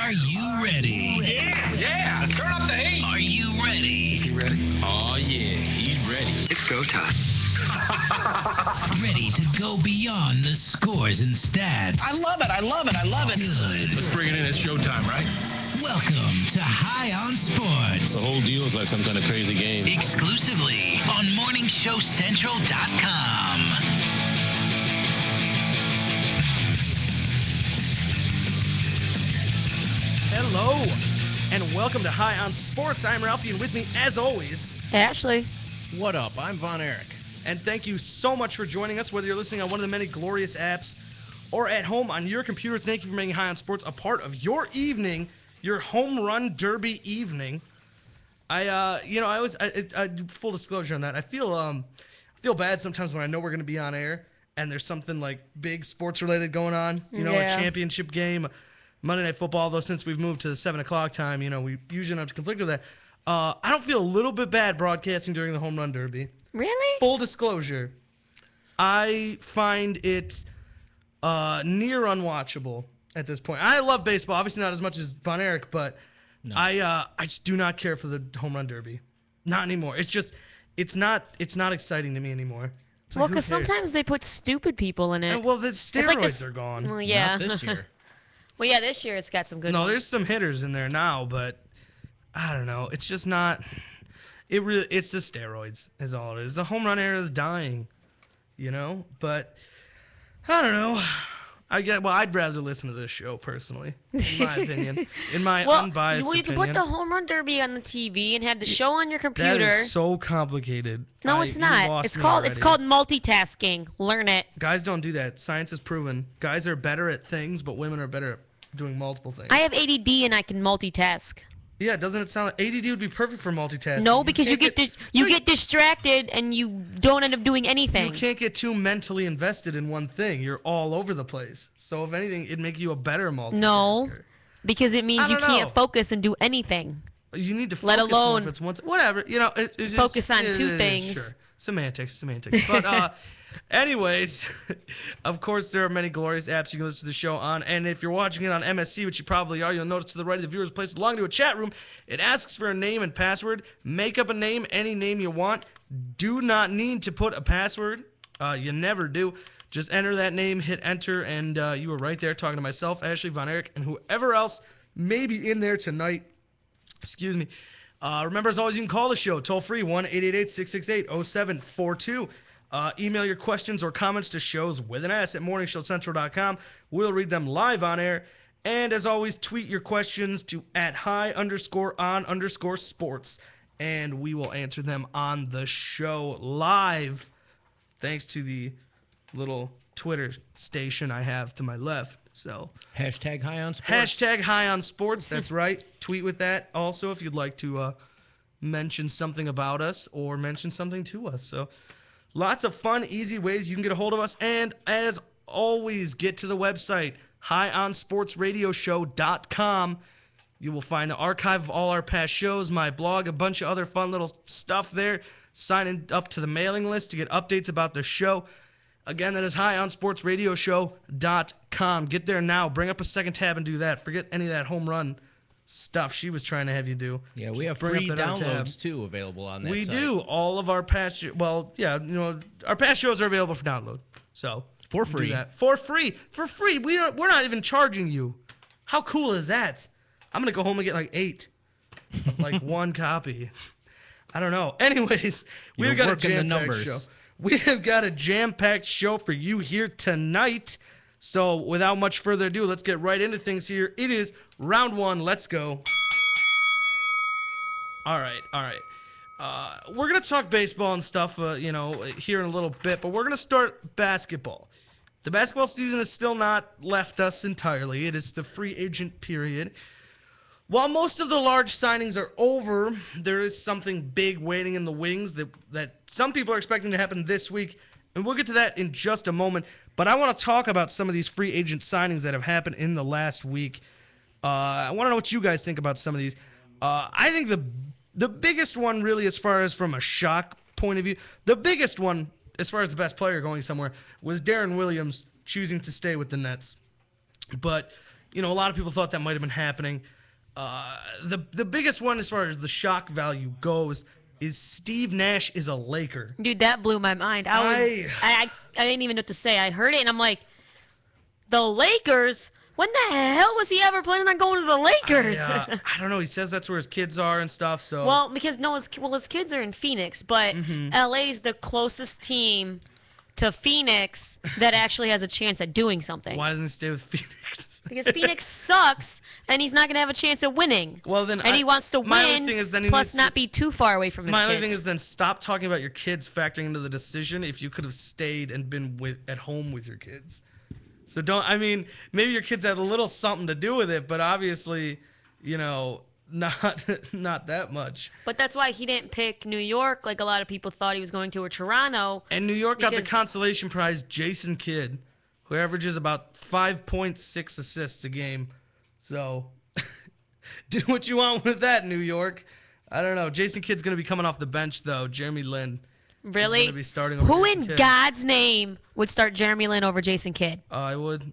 Are you ready? Yeah, turn up the heat. Are you ready? Is he ready? Oh, yeah, he's ready. It's go time. Ready to go beyond the scores and stats. I love it. Good. Let's bring it in. It's showtime, right? Welcome to High on Sports. The whole deal is like some kind of crazy game. Exclusively on MorningShowCentral.com. Hello, and welcome to High on Sports. I'm Ralphie, and with me, as always, Ashley. What up? I'm Von Erich. and thank you so much for joining us, whether you're listening on one of the many glorious apps or at home on your computer. Thank you for making High on Sports a part of your evening, your home run derby evening. Full disclosure on that, I feel bad sometimes when I know we're going to be on air and there's something like big sports related going on, a championship game, Monday Night Football, although since we've moved to the 7 o'clock time, we usually don't have to conflict with that. I don't feel a little bit bad broadcasting during the home run derby. Really? Full disclosure, I find it near unwatchable at this point. I love baseball, obviously not as much as Von Erich, but no. I just do not care for the home run derby. Not anymore. It's not exciting to me anymore. Well, because sometimes they put stupid people in it. And, well, the steroids are gone. Well, yeah. Not this year. Well, yeah, this year it's got some good ones. There's some hitters in there now, but I don't know. It's just not. It's the steroids is all it is. The home run era is dying, But I don't know. I'd rather listen to this show personally, in my opinion, in my unbiased opinion. You can put the home run derby on the TV and have the show on your computer. That is so complicated. No, it's not. It's called multitasking. Learn it. Guys don't do that. Science has proven guys are better at things, but women are better at doing multiple things. I have ADD and I can multitask. Yeah, doesn't it sound like ADD would be perfect for multitasking? No, because you get distracted and you don't end up doing anything. You can't get too mentally invested in one thing. You're all over the place. So if anything, it'd make you a better multitasker. No, because it means you can't focus and do anything. You need to focus let alone more if it's one whatever. It's just, focus on two things. Sure. Semantics. But anyways, of course, there are many glorious apps you can listen to the show on. And if you're watching it on MSC, which you probably are, you'll notice to the right of the viewers placed along to a chat room. It asks for a name and password. Make up a name, any name you want. Do not need to put a password. You never do. Just enter that name, hit enter, and you were right there talking to myself, Ashley, Von Erich, and whoever else may be in there tonight. Excuse me. Remember, as always, you can call the show toll-free, 1-888-668-0742. Email your questions or comments to shows with an S at morningshowcentral.com. We'll read them live on air. And as always, tweet your questions to @high_on_sports. And we will answer them on the show live. Thanks to the little Twitter station I have to my left. So Hashtag High on Sports. Hashtag High on Sports. That's right. Tweet with that. Also, if you'd like to mention something about us or mention something to us. So lots of fun, easy ways you can get a hold of us. And as always, get to the website, highonsportsradioshow.com. You will find the archive of all our past shows, my blog, a bunch of other fun little stuff there. Sign up to the mailing list to get updates about the show. Again, that is highonsportsradioshow.com. Get there now. Bring up a second tab and do that. Forget any of that home run stuff she was trying to have you do. Yeah, we have free downloads, too, available on that We site. do. All of our past... our past shows are available for download. So... For free. Do that. For free. For free. We're not even charging you. How cool is that? I'm going to go home and get like 8 of like one copy. I don't know. Anyways, we've got a jam-packed show. We have got a jam-packed show for you here tonight. So without much further ado, let's get right into things here. It is round 1. Let's go. All right. We're going to talk baseball and stuff, here in a little bit, but we're going to start basketball. The basketball season has still not left us entirely. It is the free agent period. While most of the large signings are over, there is something big waiting in the wings that some people are expecting to happen this week, and we'll get to that in just a moment. But I want to talk about some of these free agent signings that have happened in the last week. I want to know what you guys think about some of these. I think the biggest one, really, as far as from a shock point of view, the biggest one, as far as the best player going somewhere, was Darren Williams choosing to stay with the Nets. But a lot of people thought that might have been happening. The biggest one as far as the shock value goes is Steve Nash is a Laker. Dude, that blew my mind. I didn't even know what to say. I heard it, and I'm like, the Lakers? When the hell was he ever planning on going to the Lakers? I don't know. He says that's where his kids are and stuff. So well, because his kids are in Phoenix, but LA's the closest team to Phoenix that actually has a chance at doing something. Why doesn't he stay with Phoenix? Because Phoenix sucks, and he's not going to have a chance at winning. Well, then, and he wants to win, plus not be too far away from his kids. My only thing is then stop talking about your kids factoring into the decision if you could have stayed and been at home with your kids. So maybe your kids had a little something to do with it, but obviously, not that much. But that's why he didn't pick New York like a lot of people thought he was going to, or Toronto. And New York got the consolation prize, Jason Kidd, who averages about 5.6 assists a game. So do what you want with that, New York. I don't know. Jason Kidd's going to be coming off the bench, though. Jeremy Lin. Really? Is gonna be starting over Who Jason in Kidd. God's name would start Jeremy Lin over Jason Kidd? I would.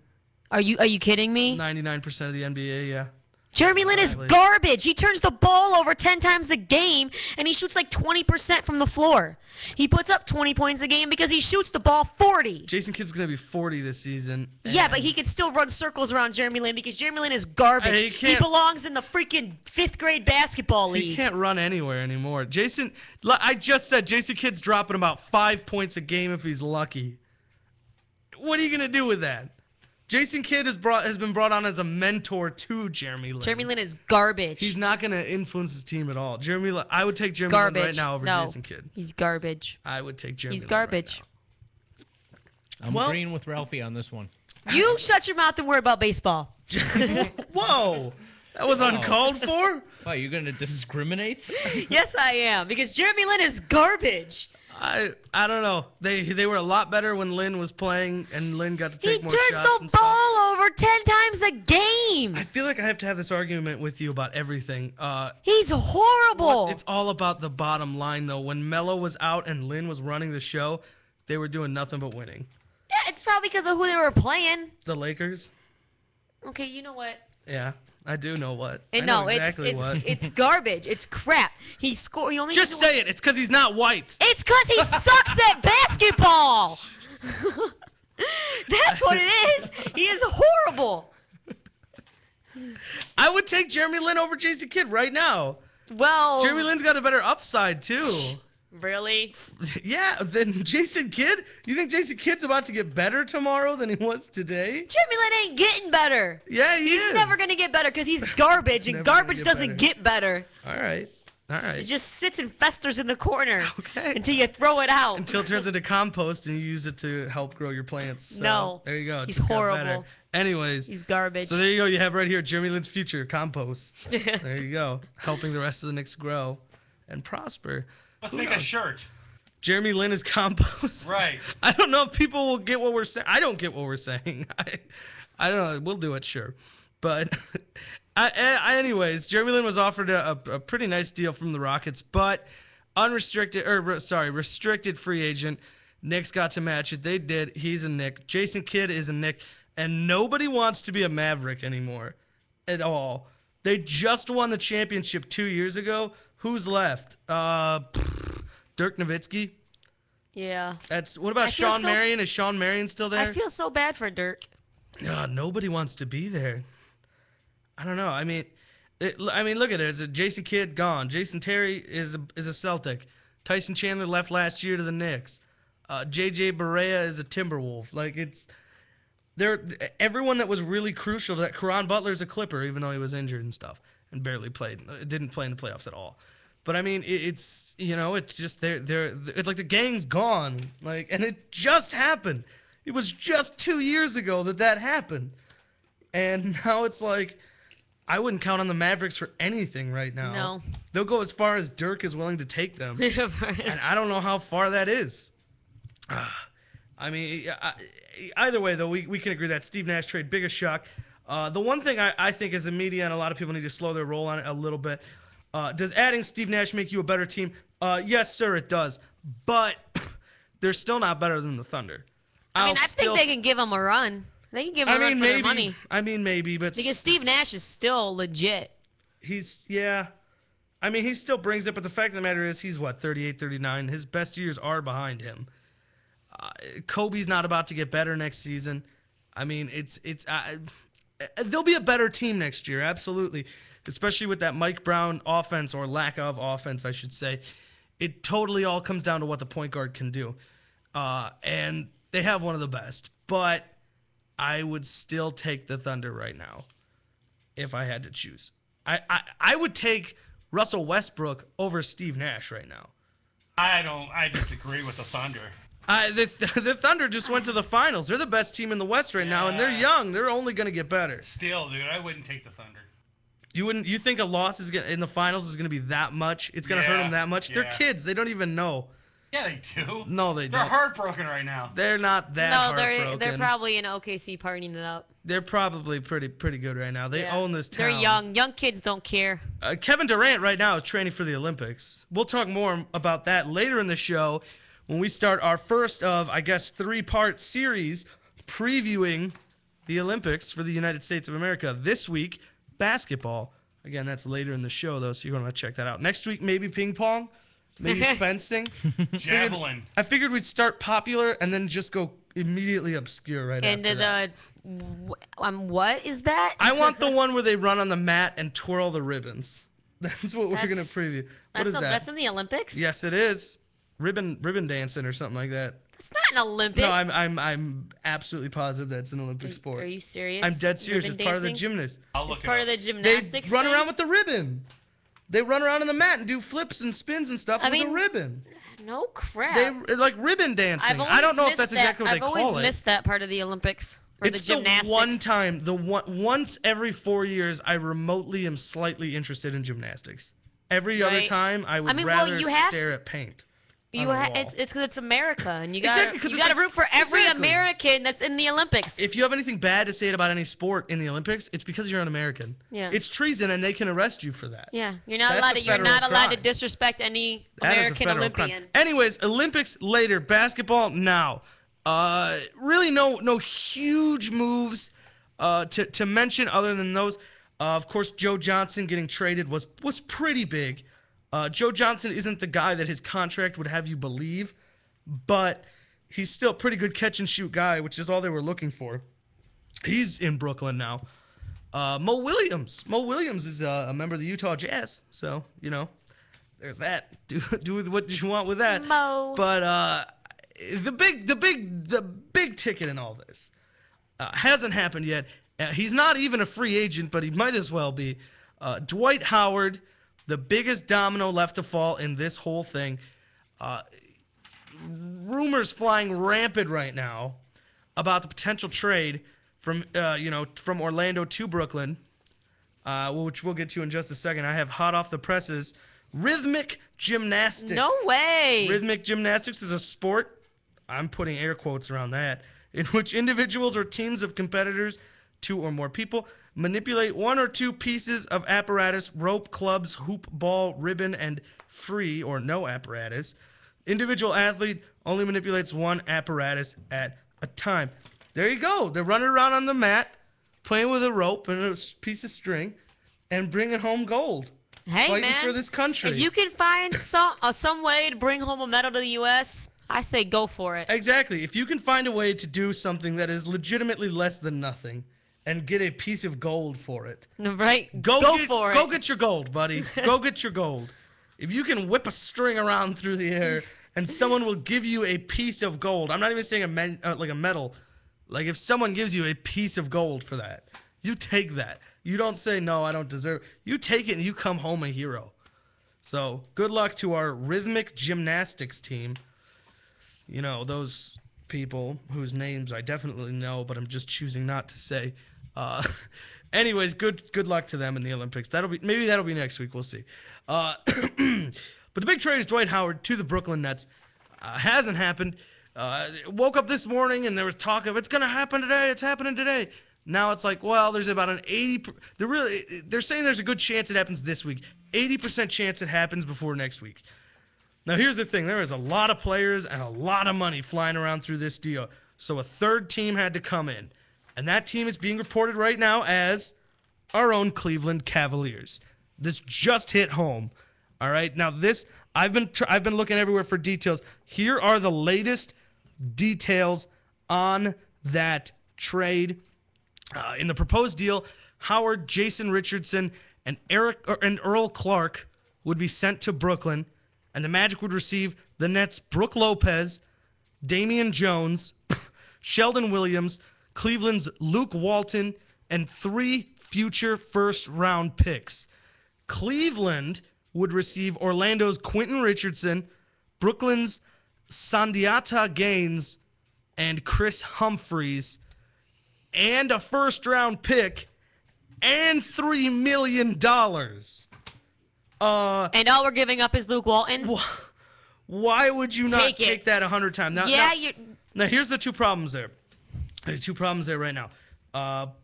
Are you kidding me? 99% of the NBA, yeah. Jeremy Lin is garbage. He turns the ball over 10 times a game, and he shoots like 20% from the floor. He puts up 20 points a game because he shoots the ball 40. Jason Kidd's going to be 40 this season. Yeah, but he could still run circles around Jeremy Lin because Jeremy Lin is garbage. He belongs in the freaking 5th grade basketball league. He can't run anywhere anymore. I just said Jason Kidd's dropping about 5 points a game if he's lucky. What are you going to do with that? Jason Kidd has been brought on as a mentor to Jeremy Lin. Jeremy Lin is garbage. He's not going to influence his team at all. I would take Jeremy Lin right now over Jason Kidd. He's garbage. I would take Jeremy He's Lin garbage. Right I'm agreeing with Ralphie on this one. You shut your mouth and worry about baseball. Whoa. That was uncalled for? Wow, you're going to discriminate? Yes, I am, because Jeremy Lin is garbage. I don't know. They were a lot better when Lin was playing, and Lin got to take more shots. He turns the ball over 10 times a game. I feel like I have to have this argument with you about everything. He's horrible. It's all about the bottom line, though. When Melo was out and Lin was running the show, they were doing nothing but winning. Yeah, it's probably because of who they were playing. The Lakers? Okay, you know what? Yeah, I do know what. It's garbage. It's crap. He only just say it. It's because he's not white. It's because he sucks at basketball. That's what it is. He is horrible. I would take Jeremy Lin over Jason Kidd right now. Well, Jeremy Lin's got a better upside too. Really? Yeah, then Jason Kidd? You think Jason Kidd's about to get better tomorrow than he was today? Jeremy Lin ain't getting better. Yeah, He's never going to get better because he's garbage, and garbage doesn't get better. All right. It just sits and festers in the corner okay. until you throw it out. Until it turns into compost and you use it to help grow your plants. So, no. There you go. He's horrible. Anyways. He's garbage. So there you go. You have right here Jeremy Lin's future, compost. There you go. Helping the rest of the Knicks grow and prosper. Let's make a shirt. Jeremy Lin is compost. Right. I don't know if people will get what we're saying. I don't get what we're saying. I don't know. We'll do it, sure. But anyways, Jeremy Lin was offered a pretty nice deal from the Rockets, but restricted free agent. Knicks got to match it. They did. He's a Knick. Jason Kidd is a Knick. And nobody wants to be a Maverick anymore at all. They just won the championship 2 years ago. Who's left? Dirk Nowitzki. Yeah. What about Sean Marion? Is Sean Marion still there? I feel so bad for Dirk. Nobody wants to be there. I don't know. I mean, look at it. Is Jason Kidd gone? Jason Terry is a Celtic. Tyson Chandler left last year to the Knicks. JJ Barea is a Timberwolf. Everyone that was really crucial. That Caron Butler's a Clipper, even though he was injured and stuff and barely played. Didn't play in the playoffs at all. But I mean, it's just it's like the gang's gone. And it just happened. It was just 2 years ago that happened. And now it's like, I wouldn't count on the Mavericks for anything right now. No. They'll go as far as Dirk is willing to take them. And I don't know how far that is. I mean, either way, though, we can agree that Steve Nash trade, biggest shock. The one thing I think is the media and a lot of people need to slow their roll on it a little bit. Does adding Steve Nash make you a better team? Yes, sir, it does. But they're still not better than the Thunder. I think they can give him a run. They can give him a run for their money. I mean, maybe, but Because Steve Nash is still legit. yeah. I mean, he still brings it, but the fact of the matter is he's, 38, 39. His best years are behind him. Kobe's not about to get better next season. I mean, they'll be a better team next year, absolutely, especially with that Mike Brown offense, or lack of offense, I should say. It totally all comes down to what the point guard can do. And they have one of the best, but I would still take the Thunder right now if I had to choose. I would take Russell Westbrook over Steve Nash right now. I disagree with the Thunder. The Thunder just went to the finals. They're the best team in the West right now, and they're young. They're only going to get better. Still, dude, I wouldn't take the Thunder. You think a loss in the finals is going to be that much? It's going to hurt them that much? They're kids. They don't even know. Yeah, they do. No, they don't. They're heartbroken right now. They're not that heartbroken. They're probably in OKC partying it up. They're probably pretty good right now. They own this town. They're young. Young kids don't care. Kevin Durant right now is training for the Olympics. We'll talk more about that later in the show when we start our first of, I guess, 3-part series previewing the Olympics for the United States of America. This week, basketball. Again, that's later in the show, though, so you're going to check that out. Next week, maybe ping pong, maybe fencing. Javelin. I figured we'd start popular and then just go immediately obscure right after that. What is that? I want the one where they run on the mat and twirl the ribbons. That's what we're going to preview. What is that? That's in the Olympics? Yes, it is. Ribbon dancing or something like that. It's not an Olympic. No, I'm absolutely positive that's an Olympic sport. Are you serious? I'm dead serious. Ribbon It's part of the dancing? gymnast. It's part of the gymnastics. They run thing? around with the ribbon. They run around on the mat and do flips and spins and stuff with the ribbon. No crap. They like ribbon dancing. I don't know if that's exactly what they call it. I've always missed that part of the Olympics. Or It's the gymnastics. the one time, once every 4 years, I remotely am slightly interested in gymnastics. Every other time, I would rather stare at paint. It's because it's America, and you gotta root for every American that's in the Olympics. If you have anything bad to say about any sport in the Olympics, it's because you're an American. Yeah. It's treason, and they can arrest you for that. Yeah, you're not allowed to disrespect any American Olympian. Crime. Anyways, Olympics later, basketball now. Really no huge moves to mention other than those. Of course, Joe Johnson getting traded was pretty big. Joe Johnson isn't the guy that his contract would have you believe, but he's still a pretty good catch-and-shoot guy, which is all they were looking for. He's in Brooklyn now. Mo Williams. Mo Williams is a member of the Utah Jazz, so, there's that. Do with what you want with that. Mo. But the big ticket in all this hasn't happened yet. He's not even a free agent, but he might as well be. Dwight Howard, the biggest domino left to fall in this whole thing. Rumors flying rampant right now about the potential trade from Orlando to Brooklyn, which we'll get to in just a second. I have hot off the presses, rhythmic gymnastics. No way. Rhythmic gymnastics is a sport, I'm putting air quotes around that, in which individuals or teams of competitors, 2 or more people, manipulate 1 or 2 pieces of apparatus, rope, clubs, hoop, ball, ribbon, and free or no apparatus. Individual athlete only manipulates 1 apparatus at a time. There you go. They're running around on the mat, playing with a rope and a piece of string, and bringing home gold. Hey, fighting man, for this country. If you can find some way to bring home a medal to the U.S., I say go for it. Exactly. If you can find a way to do something that is legitimately less than nothing, and get a piece of gold for it. Right? Go for it. Go get your gold, buddy. Go get your gold. If you can whip a string around through the air and someone will give you a piece of gold, I'm not even saying like a medal. Like if someone gives you a piece of gold for that, you take that. You don't say, no, I don't deserve it. You take it and you come home a hero. So good luck to our rhythmic gymnastics team. Those people whose names I definitely know, but I'm just choosing not to say. Anyways, good luck to them in the Olympics. Maybe that'll be next week. We'll see. But the big trade is Dwight Howard to the Brooklyn Nets. Hasn't happened. Woke up this morning and there was talk of it's gonna happen today. It's happening today. Now it's like, well, there's about an 80. They're saying there's a good chance it happens this week. 80% chance it happens before next week. Now here's the thing: there is a lot of players and a lot of money flying around through this deal. So a third team had to come in. And that team is being reported right now as our own Cleveland Cavaliers. This just hit home. All right. Now this, I've been looking everywhere for details. Here are the latest details on that trade. In the proposed deal, Howard, Jason Richardson, and Earl Clark would be sent to Brooklyn, and the Magic would receive the Nets' Brooke Lopez, Damian Jones, Sheldon Williams, Cleveland's Luke Walton, and 3 future first-round picks. Cleveland would receive Orlando's Quentin Richardson, Brooklyn's Sandiata Gaines, and Chris Humphries, and a first-round pick, and $3 million. And all we're giving up is Luke Walton. Why would you not Take it. take that 100 times? Now, here's the two problems there. There's 2 problems there right now.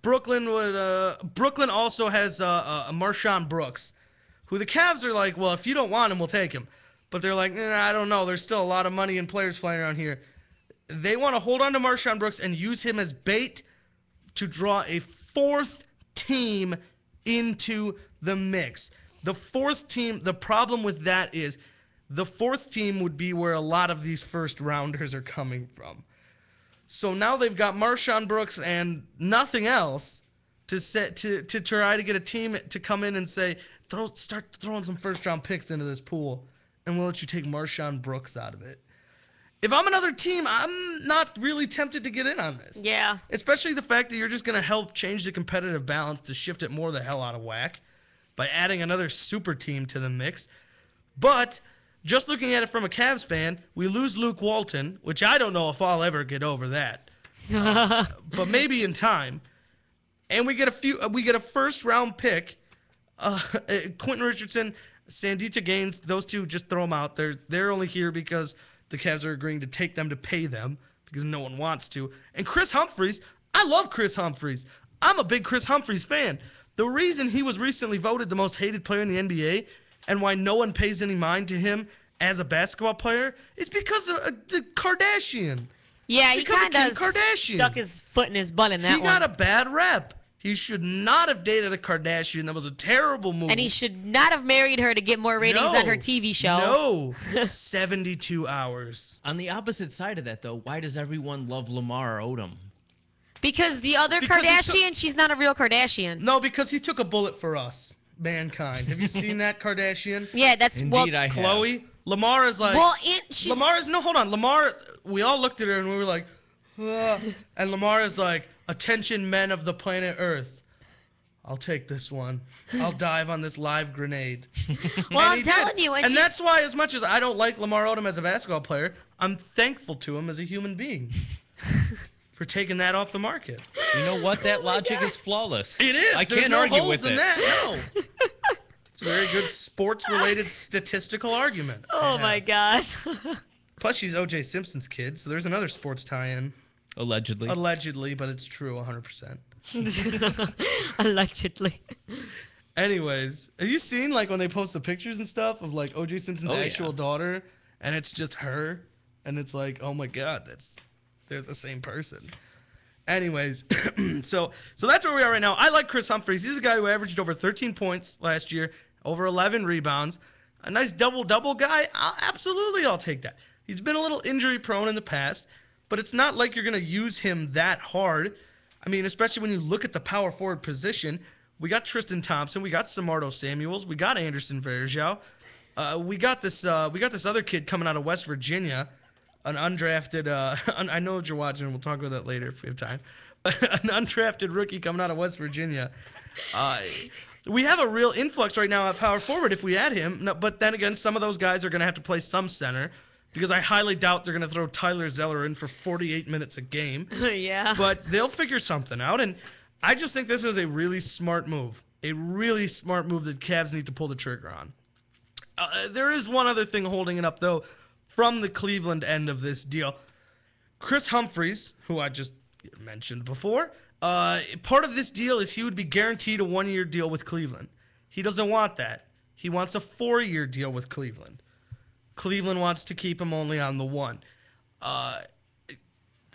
Brooklyn also has Marshawn Brooks, who the Cavs are like, well, if you don't want him, we'll take him. But they're like, I don't know. There's still a lot of money and players flying around here. They want to hold on to Marshawn Brooks and use him as bait to draw a 4th team into the mix. The 4th team, the problem with that is the 4th team would be where a lot of these first rounders are coming from. So now they've got Marshawn Brooks and nothing else to try to get a team to come in and say, start throwing some first round picks into this pool, and we'll let you take Marshawn Brooks out of it. If I'm another team, I'm not really tempted to get in on this. Yeah. Especially the fact that you're just going to help change the competitive balance to shift it more the hell out of whack by adding another super team to the mix. But just looking at it from a Cavs fan, we lose Luke Walton, which I don't know if I'll ever get over that. But maybe in time. And we get a first round pick. Quentin Richardson, Sandita Gaines, those 2, just throw them out. They're only here because the Cavs are agreeing to take them to pay them because no one wants to. And Chris Humphries, I love Chris Humphries. I'm a big Chris Humphries fan. The reason he was recently voted the most hated player in the NBA and why no one pays any mind to him as a basketball player is because of the Kardashian. Yeah, he kind of Kardashian. stuck his foot in his butt in that one. He got a bad rep. He should not have dated a Kardashian. That was a terrible move. And he should not have married her to get more ratings on her TV show. No. 72 hours. On the opposite side of that, though, why does everyone love Lamar Odom? Because the other Because Kardashian, she's not a real Kardashian. No, because he took a bullet for us, mankind. Have you seen that Kardashian? Yeah, that's Indeed, I have. Chloe? Lamar is like... Lamar, we all looked at her and we were like... And Lamar is like, attention men of the planet Earth. I'll take this one. I'll dive on this live grenade. Well, I'm telling you. And that's why, as much as I don't like Lamar Odom as a basketball player, I'm thankful to him as a human being for taking that off the market. You know what? That logic is flawless. It is. I There's can't no argue holes with in it. that. No. It's a very good sports-related statistical argument. Oh, my God. Plus, she's O.J. Simpson's kid, so there's another sports tie-in. Allegedly. Allegedly, but it's true 100%. Allegedly. Anyways, have you seen like when they post the pictures and stuff of like O.J. Simpson's actual daughter, and it's just her, and it's like, oh my God, they're the same person. Anyways, so that's where we are right now. I like Chris Humphries. He's a guy who averaged over 13 points last year, over 11 rebounds, a nice double-double guy. I'll take that. He's been a little injury-prone in the past, but it's not like you're going to use him that hard. I mean, especially when you look at the power forward position. We got Tristan Thompson, we got Samardo Samuels, we got Anderson Varejao. We got this other kid coming out of West Virginia, an undrafted. I know what you're watching. We'll talk about that later if we have time. An undrafted rookie coming out of West Virginia. We have a real influx right now at power forward if we add him. No, but then again, some of those guys are going to have to play some center because I highly doubt they're going to throw Tyler Zeller in for 48 minutes a game. Yeah. But they'll figure something out, and I just think this is a really smart move. A really smart move that Cavs need to pull the trigger on. There is one other thing holding it up, though, from the Cleveland end of this deal. Chris Humphries, who I just mentioned before, part of this deal is he would be guaranteed a 1-year deal with Cleveland. He doesn't want that. He wants a 4-year deal with Cleveland. Cleveland wants to keep him only on the 1.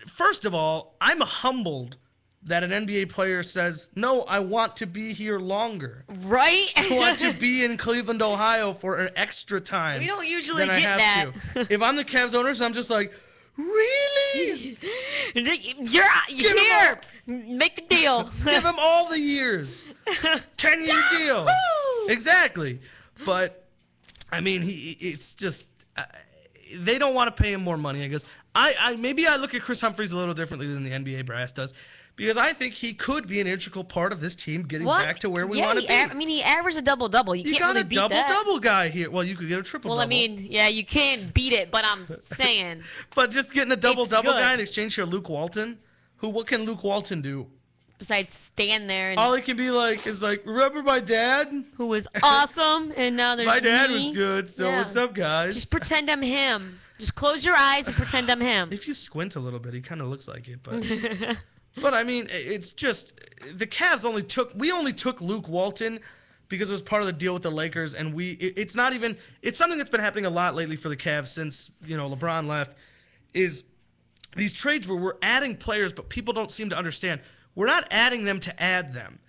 First of all, I'm humbled that an NBA player says, no, I want to be here longer. Right? I want to be in Cleveland, Ohio for an extra time. We don't usually than I get have that. to. If I'm the Cavs owners, I'm just like, really? You're here. Make the deal. Give him all the years. 10-year deal. Exactly. But, I mean, it's just, they don't want to pay him more money, I guess. Maybe I look at Chris Humphries a little differently than the NBA brass does, because I think he could be an integral part of this team getting back to where we want to be. I mean, he averaged a double-double. You can't got really a beat that. double-double guy here. Well, you could get a triple-double. Well, I mean, yeah, you can't beat it, but I'm saying. But just getting a double-double good. guy in exchange for Luke Walton, what can Luke Walton do? Besides stand there and All he can be like is like, remember my dad? who was awesome, and now there's My dad me. was good, so Yeah. what's up, guys? Just pretend I'm him. Just close your eyes and pretend I'm him. If you squint a little bit, he kind of looks like it, but but I mean, it's just the Cavs only took Luke Walton because it was part of the deal with the Lakers, and it's something that's been happening a lot lately for the Cavs since LeBron left, is these trades where we're adding players, but people don't seem to understand. We're not adding them to add them.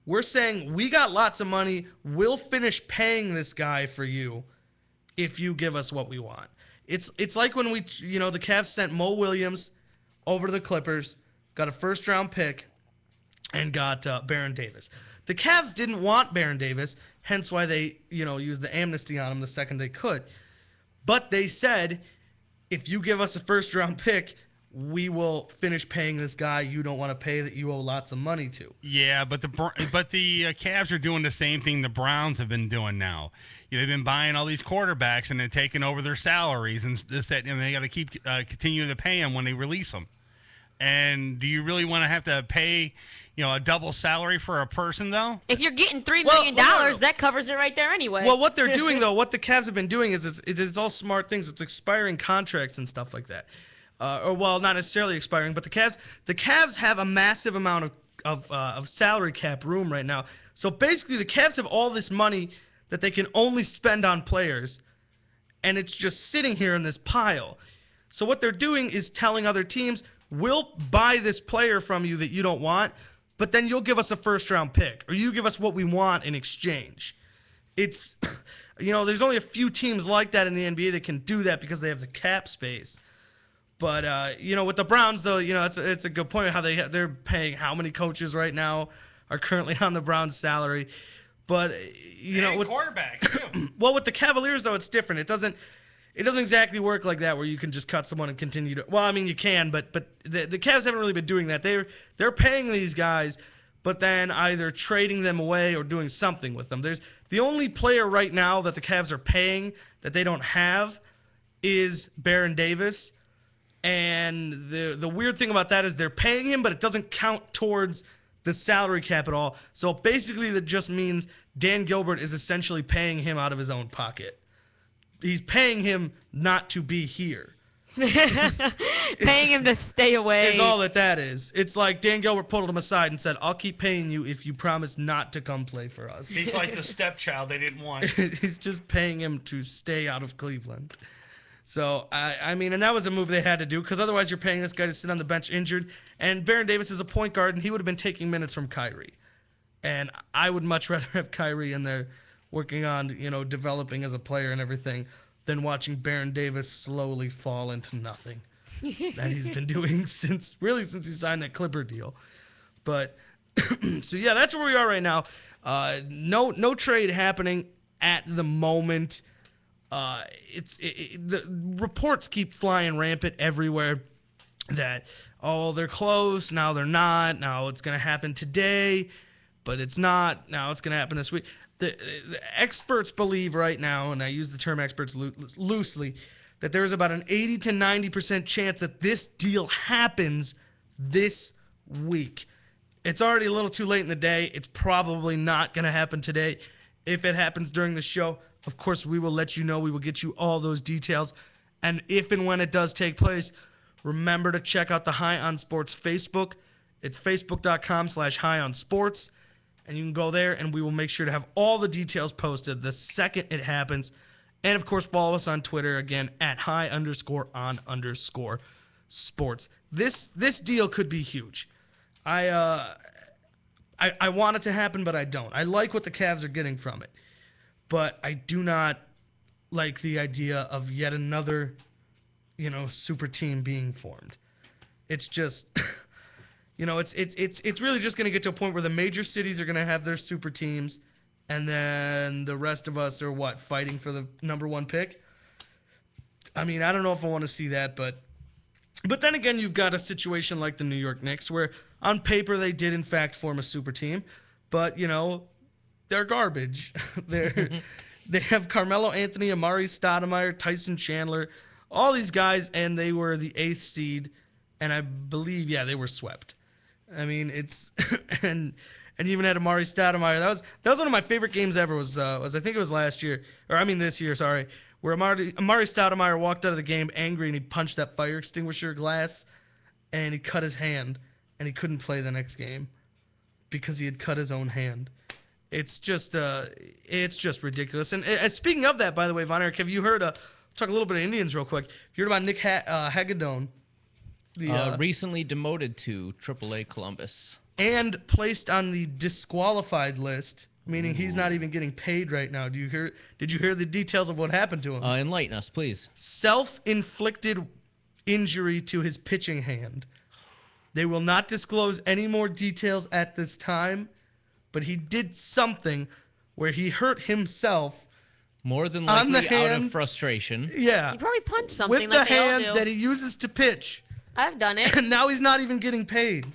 We're saying we got lots of money. We'll finish paying this guy for you if you give us what we want. It's like when the Cavs sent Mo Williams over to the Clippers, got a first-round pick, and got Baron Davis. The Cavs didn't want Baron Davis, hence why they used the amnesty on him the second they could. But they said, if you give us a first-round pick, we will finish paying this guy you don't want to pay that you owe lots of money to. Yeah, but the Cavs are doing the same thing the Browns have been doing now. They've been buying all these quarterbacks and then taking over their salaries and this, that, and they got to keep continuing to pay them when they release them. And do you really want to have to pay, a double salary for a person though? If you're getting $3 million, no. that covers it right there anyway. Well, what they're doing though, what the Cavs have been doing is it's all smart things. It's expiring contracts and stuff like that. Not necessarily expiring, but the Cavs have a massive amount of salary cap room right now. So basically, the Cavs have all this money that they can only spend on players, and it's just sitting here in this pile. So what they're doing is telling other teams, we'll buy this player from you that you don't want, but then you'll give us a first-round pick, or you give us what we want in exchange. It's, there's only a few teams like that in the NBA that can do that because they have the cap space. But with the Browns, though, it's a good point how they're paying how many coaches right now are currently on the Browns' salary. But with quarterbacks too. well, with the Cavaliers though, it's different. It doesn't exactly work like that where you can just cut someone and continue to. Well, I mean you can, but the Cavs haven't really been doing that. They're paying these guys, but then either trading them away or doing something with them. There's the only player right now that the Cavs are paying that they don't have is Baron Davis. And the weird thing about that is they're paying him, but it doesn't count towards the salary cap at all. So basically that just means Dan Gilbert is essentially paying him out of his own pocket. He's paying him not to be here. Paying him to stay away. Is all that is. It's like Dan Gilbert pulled him aside and said, I'll keep paying you if you promise not to come play for us. He's like the stepchild they didn't want. He's just paying him to stay out of Cleveland. So, I mean, and that was a move they had to do because otherwise you're paying this guy to sit on the bench injured. And Baron Davis is a point guard, and he would have been taking minutes from Kyrie. And I would much rather have Kyrie in there working on, developing as a player and everything than watching Baron Davis slowly fall into nothing that he's been doing since he signed that Clipper deal. But, so yeah, that's where we are right now. No trade happening at the moment. The reports keep flying rampant everywhere that they're close, now they're not, now it's going to happen today, but it's not, now it's going to happen this week. The experts believe right now, and I use the term experts loosely, that there's about an 80 to 90% chance that this deal happens this week. It's already a little too late in the day. It's probably not going to happen today. If it happens during the show, of course, we will let you know. We will get you all those details. And if and when it does take place, remember to check out the High on Sports Facebook. It's facebook.com/high-on-sports. And you can go there, and we will make sure to have all the details posted the second it happens. And, of course, follow us on Twitter, again, at high_on_sports. This deal could be huge. I want it to happen, but I don't. I like what the Cavs are getting from it, but I do not like the idea of yet another, super team being formed. It's just, it's really just going to get to a point where the major cities are going to have their super teams, and then the rest of us are fighting for the number one pick. I mean, I don't know if I want to see that, but then again, you've got a situation like the New York Knicks where on paper they did in fact form a super team, but they're garbage. They have Carmelo Anthony, Amari Stoudemire, Tyson Chandler, all these guys, and they were the 8th seed, and I believe they were swept. I mean, it's and even had Amari Stoudemire. That was one of my favorite games ever. Was I think it was this year, sorry. Where Amari Stoudemire walked out of the game angry and he punched that fire extinguisher glass and he cut his hand and he couldn't play the next game because he had cut his own hand. It's just ridiculous. And speaking of that, by the way, Von Erich, have you heard? Talk a little bit of Indians real quick. You heard about Nick Hagedorn? Recently demoted to AAA Columbus and placed on the disqualified list. Meaning he's not even getting paid right now. Did you hear the details of what happened to him? Enlighten us, please. Self-inflicted injury to his pitching hand. They will not disclose any more details at this time, but he did something where he hurt himself. More than likely out of frustration. Yeah. He probably punched something with the like they all hand do. that he uses to pitch. I've done it. And now he's not even getting paid.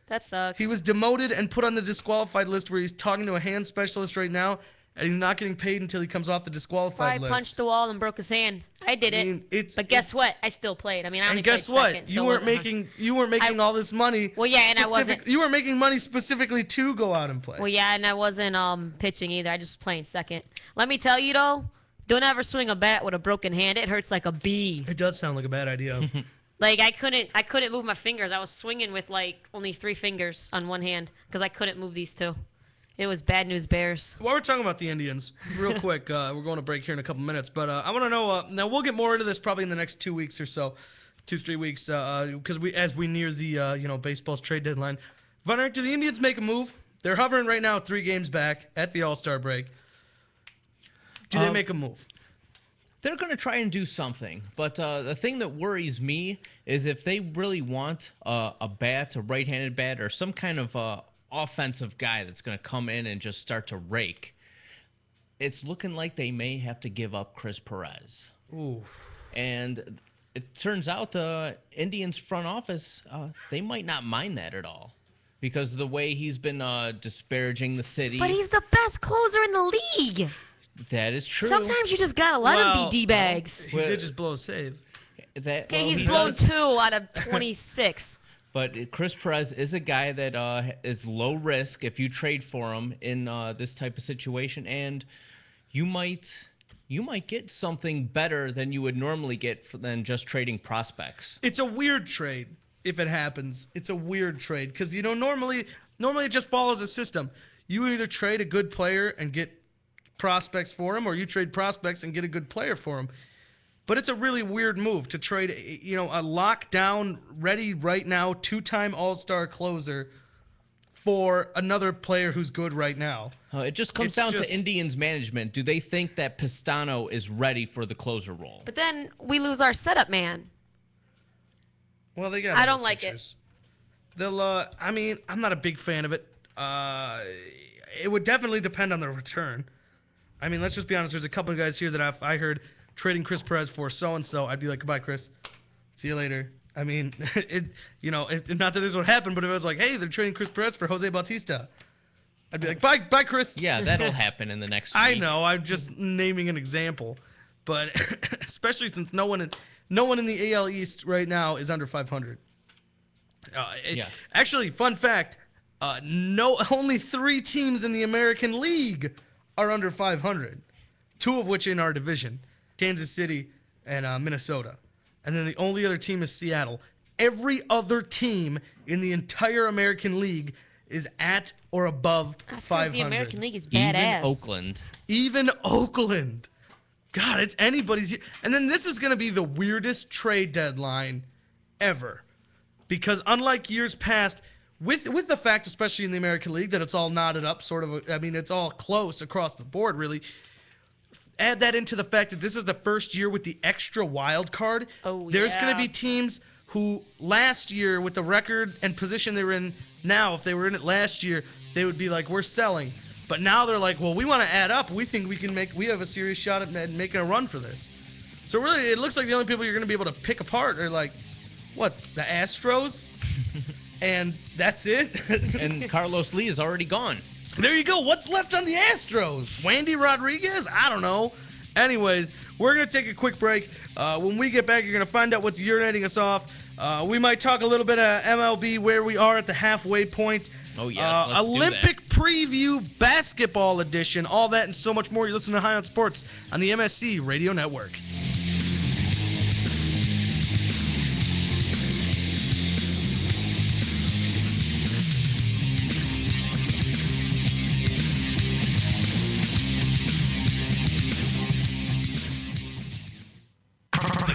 That sucks. He was demoted and put on the disqualified list where he's talking to a hand specialist right now, and he's not getting paid until he comes off the disqualified list. Probably punched the wall and broke his hand. I did it. But guess what? I still played. I mean, I only played second. You weren't making all this money. Well, yeah, and I wasn't. You were making money specifically to go out and play. Well, yeah, and I wasn't pitching either. I just was playing second. Let me tell you though, don't ever swing a bat with a broken hand. It hurts like a bee. It does sound like a bad idea. Like I couldn't move my fingers. I was swinging with only 3 fingers on one hand because I couldn't move these 2. It was bad news bears. While we're talking about the Indians, real quick, we're going to break here in a couple minutes, but I want to know. Now we'll get more into this probably in the next 2 weeks or so, 2-3 weeks, because as we near the baseball's trade deadline. Von Erich, do the Indians make a move? They're hovering right now 3 games back at the All-Star break. Do they make a move? They're going to try and do something, but the thing that worries me is if they really want a right-handed bat, or some kind of offensive guy that's going to come in and just start to rake, it's looking like they may have to give up Chris Perez. Ooh. And it turns out the Indians front office, they might not mind that at all because of the way he's been disparaging the city. But he's the best closer in the league. That is true. Sometimes you just gotta let him be D-bags. He did just blow a save. He's blown 2 out of 26. But Chris Perez is a guy that is low risk if you trade for him in this type of situation, and you might get something better than you would normally get than just trading prospects. It's a weird trade if it happens. It's a weird trade because normally it just follows a system. You either trade a good player and get prospects for him, or you trade prospects and get a good player for him. But it's a really weird move to trade, a lockdown, ready right now, 2-time All-Star closer for another player who's good right now. It just comes down to Indians management. Do they think that Pistano is ready for the closer role? But then we lose our setup man. Well, they got. I don't like it. They'll. I'm not a big fan of it. It would definitely depend on the return. I mean, let's just be honest. There's a couple of guys here that I heard trading Chris Perez for so-and-so. I'd be like, goodbye, Chris. See you later. I mean, not that this would happen, but if it was like, hey, they're trading Chris Perez for Jose Bautista, I'd be like, bye, Chris. Yeah, that'll happen in the next week. I know. I'm just naming an example, but especially since no one in the AL East right now is under 500. Yeah. Actually, fun fact: only 3 teams in the American League are under 500. 2 of which in our division: Kansas City and Minnesota. And then the only other team is Seattle. Every other team in the entire American League is at or above 500. The American League is badass. Even Oakland. God, it's anybody's. And then this is going to be the weirdest trade deadline ever. Because unlike years past, with the fact, especially in the American League, that it's all knotted up, it's all close across the board, really. Add that into the fact that this is the first year with the extra wild card. Oh, There's going yeah. to be teams who last year, with the record and position they were in now, if they were in it last year, they would be like, we're selling. But now they're like, well, we want to add up. We think we have a serious shot at making a run for this. So really, it looks like the only people you're going to be able to pick apart are like, what, the Astros? And that's it? And Carlos Lee is already gone. There you go. What's left on the Astros? Wandy Rodriguez? I don't know. Anyways, we're going to take a quick break. When we get back, you're going to find out what's urinating us off. We might talk a little bit of MLB, where we are at the halfway point. Oh, yes, let's Olympic preview basketball edition. All that and so much more. You're listening to High on Sports on the MSC Radio Network.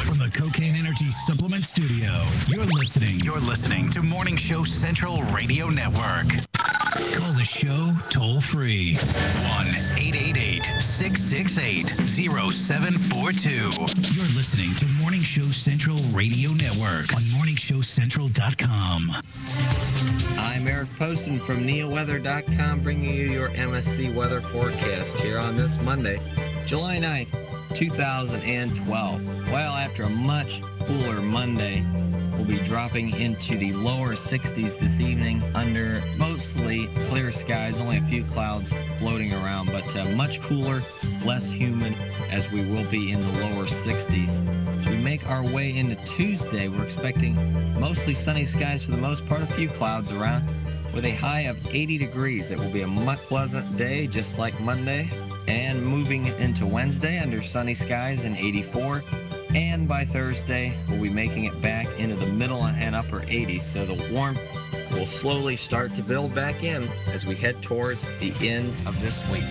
From the Cocaine Energy Supplement Studio, you're listening to Morning Show Central Radio Network. Call the show toll free 1-888-668-0742. You're listening to Morning Show Central Radio Network on morningshowcentral.com. I'm Eric Poston from neoweather.com, bringing you your MSC weather forecast here on this Monday, July 9th, 2012. Well, after a much cooler Monday, we'll be dropping into the lower 60s this evening under mostly clear skies, only a few clouds floating around, but much cooler, less humid, as we will be in the lower 60s. As we make our way into Tuesday, we're expecting mostly sunny skies for the most part, a few clouds around, with a high of 80 degrees. It will be a much pleasant day, just like Monday. And moving into Wednesday under sunny skies and 84. And by Thursday, we'll be making it back into the middle and upper 80s. So the warmth will slowly start to build back in as we head towards the end of this week.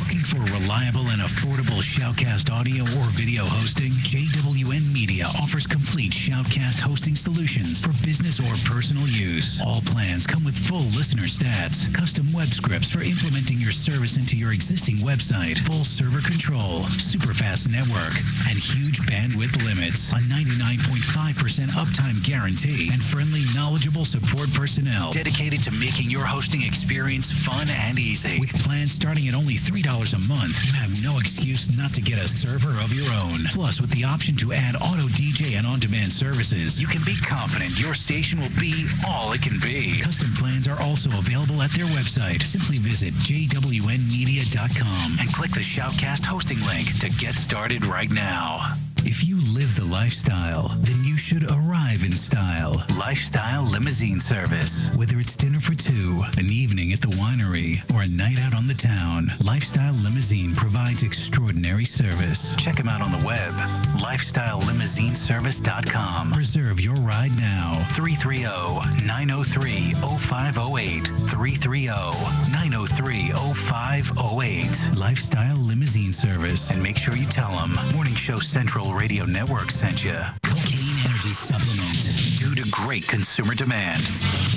Looking for reliable and affordable Shoutcast audio or video hosting? JWN Media offers complete Shoutcast hosting solutions for business or personal use. All plans come with full listener stats, custom web scripts for implementing your service into your existing website, full server control, super fast network, and huge bandwidth limits, a 99.5% uptime guarantee, and friendly, knowledgeable support personnel dedicated to making your hosting experience fun and easy. With plans starting at only $3 a month, you have no excuse not to get a server of your own. Plus, with the option to add auto DJ and on-demand services, you can be confident your station will be all it can be. Custom plans are also available at their website. Simply visit jwnmedia.com and click the Shoutcast hosting link to get started right now. If you live the lifestyle, then you should arrive in style. Lifestyle Limousine Service. Whether it's dinner for two, an evening at the winery, or a night out on the town, Lifestyle Limousine provides extraordinary service. Check them out on the web, lifestylelimousineservice.com. Reserve your ride now. 330-903-0508. 330-903-0508. Lifestyle Limousine Service. And make sure you tell them Morning Show Central Radio Network sent you. Cocaine Energy Supplement. Due to great consumer demand,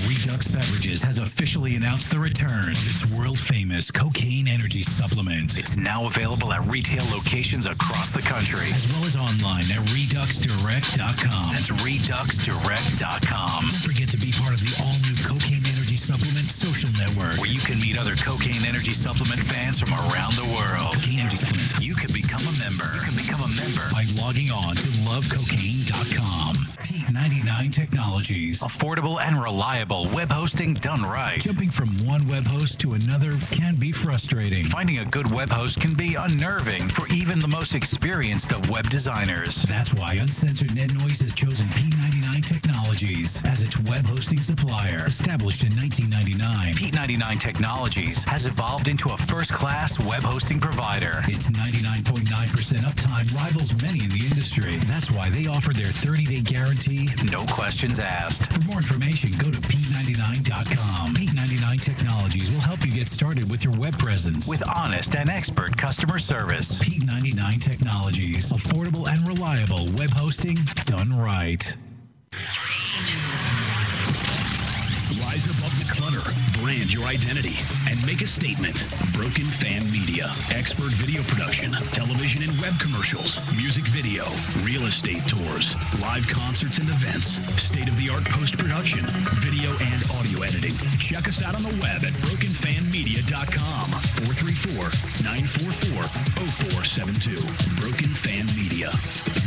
Redux Beverages has officially announced the return of its world-famous Cocaine Energy Supplement. It's now available at retail locations across the country, as well as online at ReduxDirect.com. That's ReduxDirect.com. Don't forget to be part of the all-new Cocaine Energy Supplement social network, where you can meet other Cocaine Energy Supplement fans from around the world. Cocaine Energy Supplement. You can become a member. By logging on to lovecocaine.com. Peak 99 Technologies. Affordable and reliable web hosting done right. Jumping from one web host to another can be frustrating. Finding a good web host can be unnerving for even the most experienced of web designers. That's why Uncensored Net Noise has chosen P99 Technologies as its web hosting supplier. Established in 1999, P99 Technologies has evolved into a first-class web hosting provider. Its 99.9% uptime rivals many in the industry. That's why they offer their 30-day guarantee, no questions asked. For more information, go to P99.com. P99 Technologies will help you get started with your web presence with honest and expert customer service. P99 Technologies. Affordable and reliable web hosting done right. Discover, brand your identity, and make a statement. Broken Fan Media. Expert video production, television and web commercials, music video, real estate tours, live concerts and events, state-of-the-art post-production, video and audio editing. Check us out on the web at brokenfanmedia.com. 434-944-0472. Broken Fan Media.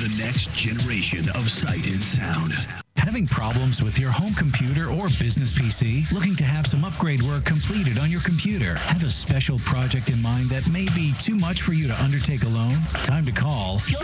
The next generation of sight and sound. Having problems with your home computer or business PC? Looking to have some upgrade work completed on your computer? Have a special project in mind that may be too much for you to undertake alone? Time to call Joe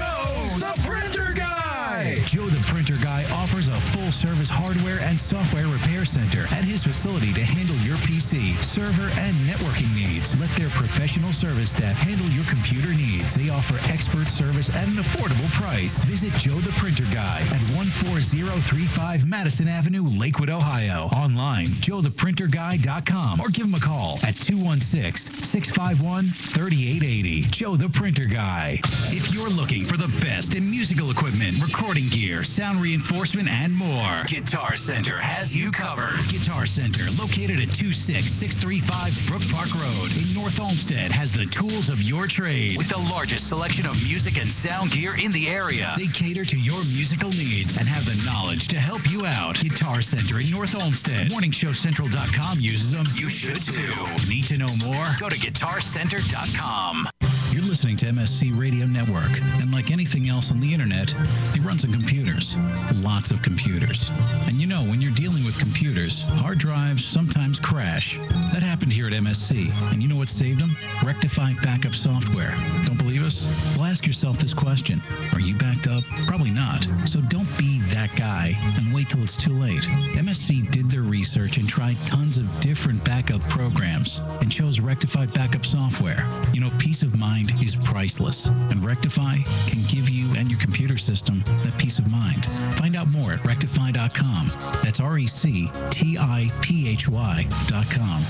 the Printer Guy! Joe the Printer Guy offers a full-service hardware and software repair center at his facility to handle your PC, server, and networking needs. Let their professional service staff handle your computer needs. They offer expert service at an affordable price. Visit Joe the Printer Guy at 14035 Madison Avenue, Lakewood, Ohio. Online, joetheprinterguy.com, or give him a call at 216-651-3880. Joe the Printer Guy. If you're looking for the best in musical equipment, recording gear, sound reinforcement, and more, Guitar Center has you covered. Guitar Center, located at 26635 Brook Park Road in North Olmsted, has the tools of your trade with the largest selection of music and sound gear in the area. They cater to your musical needs and have the knowledge to help you out. Guitar Center in North Olmsted. MorningShowCentral.com uses them. You should too. Need to know more? Go to GuitarCenter.com. You're listening to MSC Radio Network, and like anything else on the internet, it runs on computers. Lots of computers. And you know, when you're dealing with computers, hard drives sometimes crash. That happened here at MSC, and you know what saved them? Rectify backup software. Don't believe us? Well, ask yourself this question. Are you backed up? Probably not. So don't be that guy and wait till it's too late. MSC did their research and tried tons of different backup programs and chose Rectify backup software. You know, peace of mind is priceless, and Rectify can give you and your computer system that peace of mind. Find out more at rectify.com. That's RECTIPHY.com.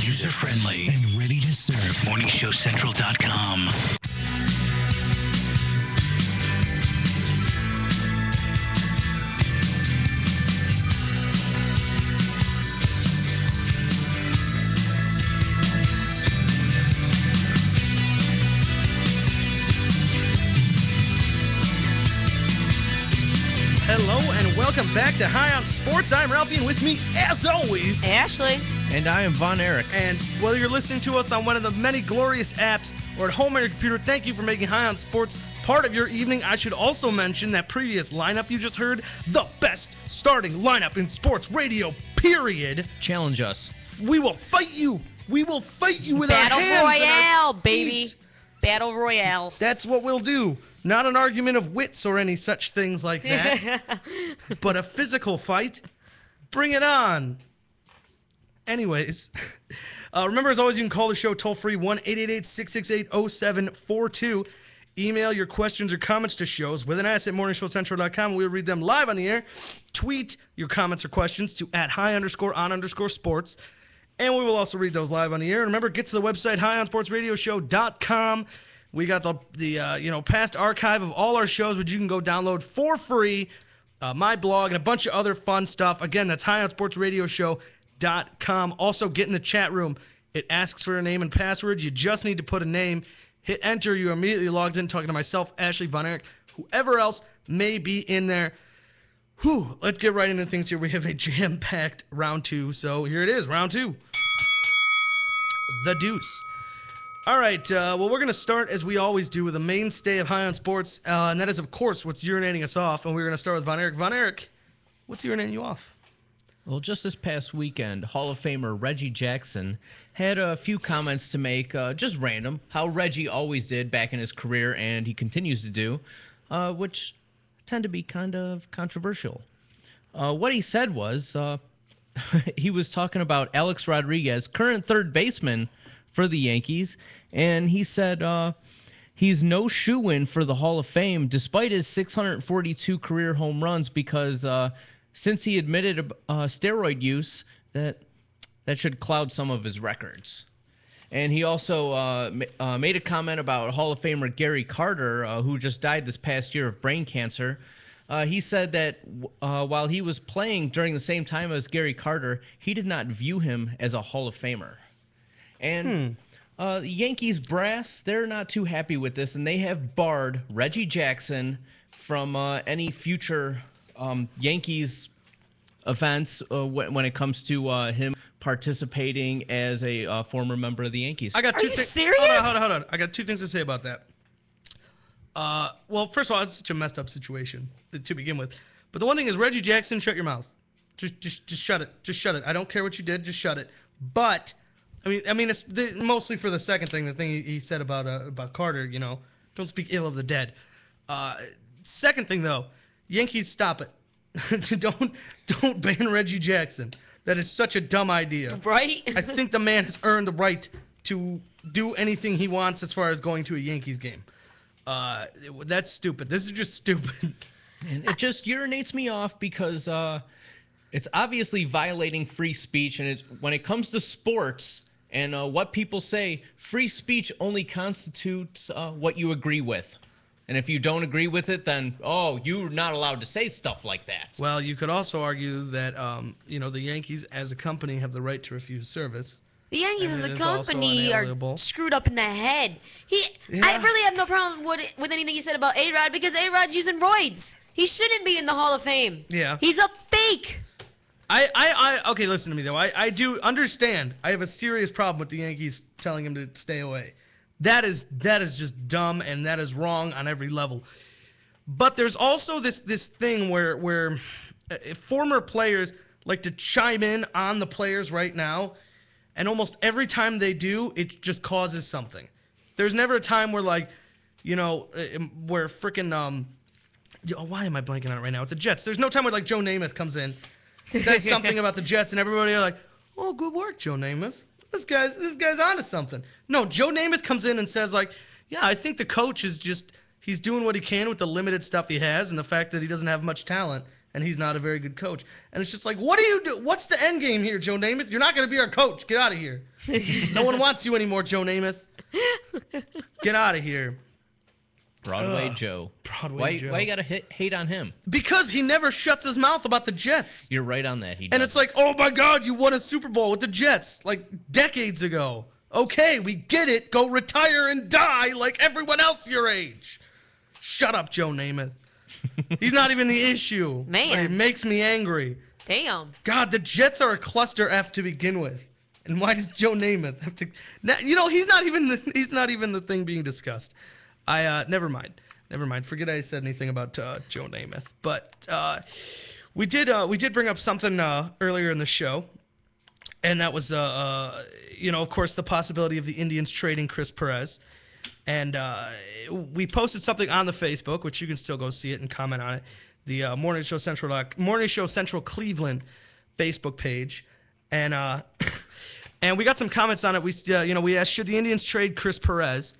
User-friendly and ready to serve. MorningShowCentral.com. Hello and welcome back to High on Sports. I'm Ralphie, and with me, as always, Ashley. And I am Von Erich. And whether you're listening to us on one of the many glorious apps or at home on your computer, thank you for making High on Sports part of your evening. I should also mention that previous lineup you just heard, the best starting lineup in sports radio, period. Challenge us. We will fight you. We will fight you with Battle our hands Royale, and our baby. feet. Battle Royale. That's what we'll do. Not an argument of wits or any such things like that, but a physical fight. Bring it on. Anyways, remember, as always, you can call the show toll-free, 1-888-668-0742. Email your questions or comments to shows with an S at morningshowcentral.com. We'll read them live on the air. Tweet your comments or questions to @high_on_sports. And we will also read those live on the air. And remember, get to the website, highonsportsradioshow.com. We got the past archive of all our shows, which you can go download for free. My blog and a bunch of other fun stuff. Again, that's highonsportsradioshow.com. Also, get in the chat room. It asks for a name and password. You just need to put a name. Hit enter. You're immediately logged in, talking to myself, Ashley, Von Erich, whoever else may be in there. Whew, let's get right into things here. We have a jam-packed round two. So here it is, round two. The deuce. All right, well, we're going to start, as we always do, with a mainstay of High on Sports, and that is, of course, what's urinating us off. And we're going to start with Von Erich. Von Erich, what's urinating you off? Well, just this past weekend, Hall of Famer Reggie Jackson had a few comments to make, just random, how Reggie always did back in his career, and he continues to do, which tend to be kind of controversial. What he said was, he was talking about Alex Rodriguez, current third baseman for the Yankees, and he said he's no shoo-in for the Hall of Fame despite his 642 career home runs, because since he admitted steroid use, that should cloud some of his records. And he also made a comment about Hall of Famer Gary Carter, who just died this past year of brain cancer. He said that while he was playing during the same time as Gary Carter, he did not view him as a Hall of Famer. And the Yankees brass, they're not too happy with this, and they have barred Reggie Jackson from any future Yankees events when it comes to him participating as a former member of the Yankees. I got two Are you things. serious? Hold on. I got two things to say about that. Well, first of all, it's such a messed up situation to begin with. But the one thing is, Reggie Jackson, shut your mouth. Just shut it. Just shut it. I don't care what you did. Just shut it. But I mean, it's mostly for the second thing. The thing he said about Carter. You know, don't speak ill of the dead. Second thing though, Yankees, stop it. don't ban Reggie Jackson. That is such a dumb idea. Right? I think the man has earned the right to do anything he wants as far as going to a Yankees game. That's stupid. This is just stupid. And it just urinates me off because it's obviously violating free speech. And when it comes to sports and what people say, free speech only constitutes what you agree with. And if you don't agree with it, then, you're not allowed to say stuff like that. Well, you could also argue that, the Yankees as a company have the right to refuse service. The Yankees as And a it is also company are unalienable. screwed up in the head. I really have no problem with anything he said about A-Rod because A-Rod's using roids. He shouldn't be in the Hall of Fame. Yeah. He's a fake. Okay, listen to me though. I do understand. I have a serious problem with the Yankees telling him to stay away. That is just dumb and that is wrong on every level. But there's also this thing where former players like to chime in on the players right now, and almost every time they do, it just causes something. There's never a time where where freaking why am I blanking on it right now? With the Jets, there's no time where like Joe Namath comes in, says something about the Jets, and everybody are like, "Oh, good work, Joe Namath. This guy's onto something." No, Joe Namath comes in and says like, "Yeah, I think the coach is he's doing what he can with the limited stuff he has, and the fact that he doesn't have much talent, and he's not a very good coach." And it's just like, what do you do? What's the end game here, Joe Namath? You're not going to be our coach. Get out of here. No one wants you anymore, Joe Namath. Get out of here. Broadway Joe. Broadway Joe. Why you got to hate on him? Because he never shuts his mouth about the Jets. You're right on that. And it's like, oh my God, you won a Super Bowl with the Jets like decades ago. Okay, we get it. Go retire and die like everyone else your age. Shut up, Joe Namath. He's not even the issue. Man. But it makes me angry. Damn. God, the Jets are a cluster F to begin with. And why does Joe Namath have to? Now, he's not even the thing being discussed. Never mind. Forget I said anything about Joe Namath. But we did bring up something earlier in the show, and that was of course the possibility of the Indians trading Chris Perez. And we posted something on the Facebook, which you can still go see it and comment on it. The Morning Show Central Cleveland Facebook page, and and we got some comments on it. We asked, should the Indians trade Chris Perez?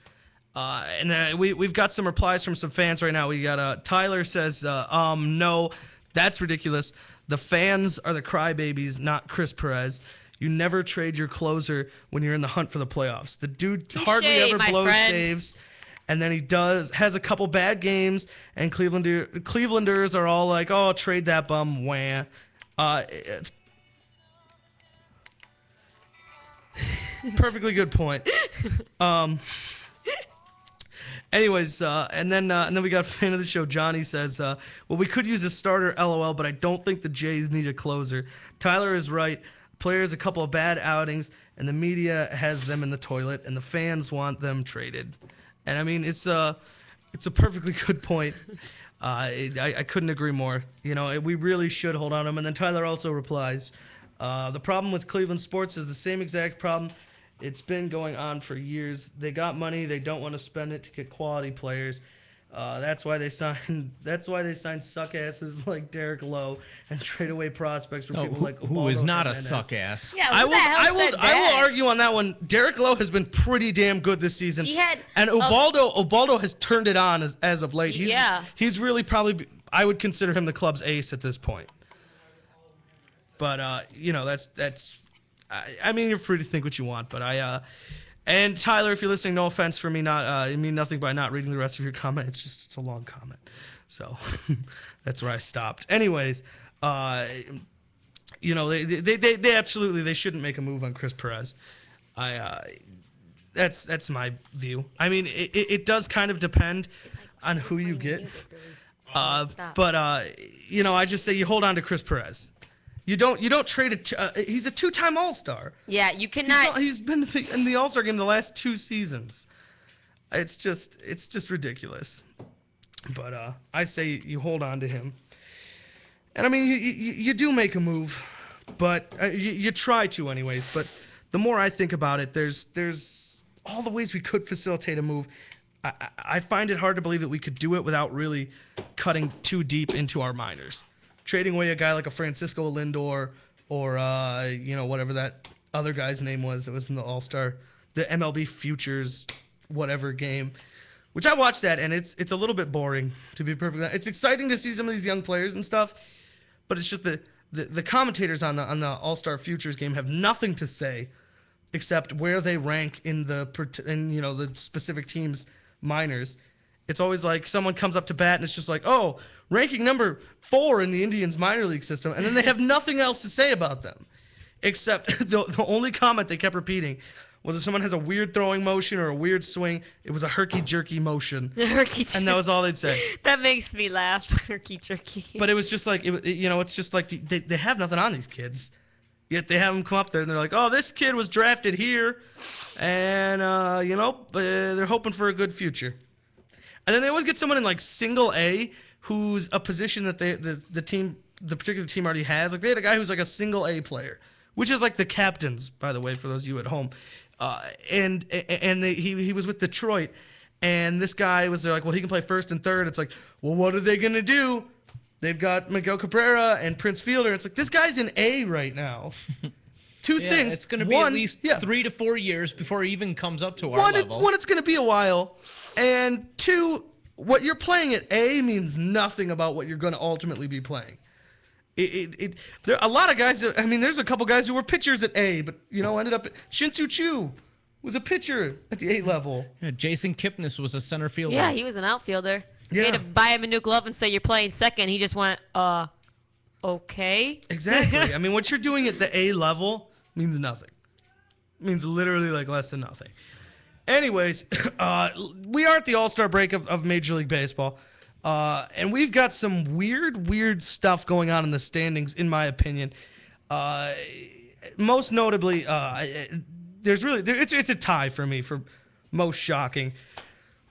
And we've got some replies from some fans right now. We got Tyler says, no, that's ridiculous. The fans are the crybabies, not Chris Perez. You never trade your closer when you're in the hunt for the playoffs. The dude hardly ever blows saves, and then he has a couple bad games, and Clevelanders are all like, oh, trade that bum, wah. Perfectly good point. Anyways, and then we got a fan of the show, Johnny says, well, we could use a starter, LOL, but I don't think the Jays need a closer. Tyler is right. Players a couple of bad outings, and the media has them in the toilet, and the fans want them traded. And I mean, it's a perfectly good point. I couldn't agree more. We really should hold on to him. And then Tyler also replies, the problem with Cleveland sports is the same exact problem. It's been going on for years. They got money. They don't want to spend it to get quality players. That's why they sign suck asses like Derek Lowe and trade away prospects for people like Ubaldo who is not a Jimenez. suck ass. Yeah, I who the hell said will that? argue on that one. Derek Lowe has been pretty damn good this season. And Ubaldo has turned it on as of late. He's really probably, I would consider him the club's ace at this point. But that's I mean, you're free to think what you want, but and Tyler, if you're listening, no offense for me I mean nothing by not reading the rest of your comment. It's a long comment. So that's where I stopped. Anyways, you know, they absolutely they shouldn't make a move on Chris Perez. That's my view. I mean, it does kind of depend on who you get. But you know, I just say you hold on to Chris Perez. You don't trade it. He's a 2-time All-Star. Yeah, you cannot. He's been in the All-Star game the last 2 seasons. It's just ridiculous. But I say you hold on to him. And I mean, you do make a move, but you try to anyways. But the more I think about it, there's all the ways we could facilitate a move. I find it hard to believe that we could do it without really cutting too deep into our minors. Trading away a guy like a Francisco Lindor or you know, whatever that other guy's name was that was in the All-Star, the MLB Futures whatever game, which I watched that, and it's a little bit boring, to be perfectly honest. It's exciting to see some of these young players and stuff, but it's just the commentators on the All-Star Futures game have nothing to say except where they rank in you know, the specific team's minors. It's always like someone comes up to bat and it's just like, oh, ranking number 4 in the Indians minor league system, and then they have nothing else to say about them except the only comment they kept repeating was if someone has a weird throwing motion or a weird swing, it was a herky-jerky motion. Herky-jerky. And that was all they'd say. That makes me laugh, herky-jerky. But it was just like, you know, it's just like they have nothing on these kids. Yet they have them come up there and they're like, oh, this kid was drafted here. And, you know, they're hoping for a good future. And then they always get someone in like single A who's a position that the particular team already has. Like they had a guy who's like a single A player, which is like the captains, by the way, for those of you at home. He was with Detroit, and this guy was there like, well, he can play first and third. It's like, well, what are they gonna do? They've got Miguel Cabrera and Prince Fielder. It's like, this guy's in A right now. Two things. It's going to be at least 3 to 4 years before he even comes up to our level. One, it's going to be a while, and 2, what you're playing at A means nothing about what you're going to ultimately be playing. There are a lot of guys. I mean, there's a couple guys who were pitchers at A, but you know, ended up. Shin-Soo Choo was a pitcher at the 8 level. Yeah, Jason Kipnis was a center fielder. Yeah, he was an outfielder. Yeah. You had to buy him a new glove and say you're playing second. He just went, okay. Exactly. I mean, what you're doing at the A level means nothing. It means literally like less than nothing. Anyways, we are at the All-Star break of Major League Baseball. And we've got some weird stuff going on in the standings, in my opinion. Most notably, it's a tie for me for most shocking.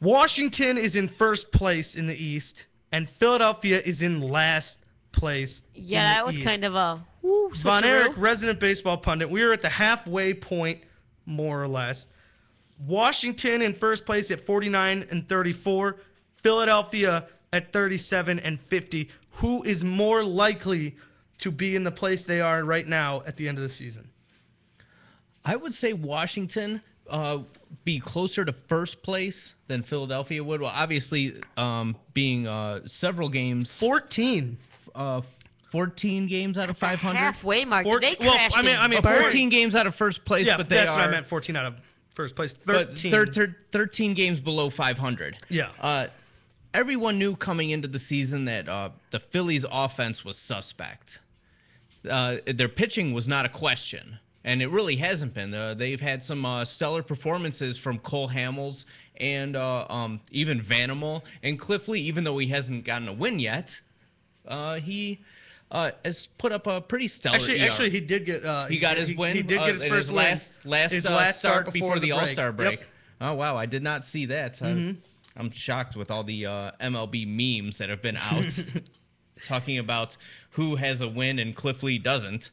Washington is in first place in the East, and Philadelphia is in last place. Yeah, that was kind of a Von Erich, resident baseball pundit. We are at the halfway point, more or less. Washington in first place at 49 and 34. Philadelphia at 37 and 50. Who is more likely to be in the place they are right now at the end of the season? I would say Washington be closer to first place than Philadelphia would. Well, obviously, being several games. 14 games out of 500. Halfway mark. Did they crash? I mean, 14 games out of first place, yeah, but they that's are. what I meant. 14 out of first place. 13. 13 games below 500. Yeah. Everyone knew coming into the season that the Phillies' offense was suspect. Their pitching was not a question, and it really hasn't been. They've had some stellar performances from Cole Hamels and even Vanimal. And Cliff Lee, even though he hasn't gotten a win yet, he has put up a pretty stellar Actually, he did get. He got his win. He did get his first last start before the break. All-Star break. Yep. Oh wow, I did not see that. I'm shocked with all the MLB memes that have been out talking about who has a win and Cliff Lee doesn't.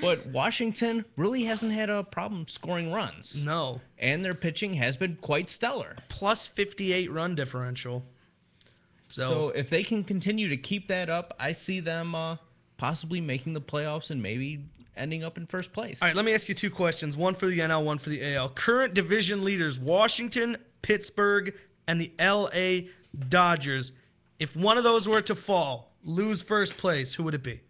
But Washington really hasn't had a problem scoring runs. No. And their pitching has been quite stellar. Plus 58 run differential. So if they can continue to keep that up, I see them possibly making the playoffs and maybe ending up in first place. All right, let me ask you 2 questions. One for the NL, one for the AL. Current division leaders, Washington, Pittsburgh, and the LA Dodgers. If one of those were to fall, lose first place, who would it be?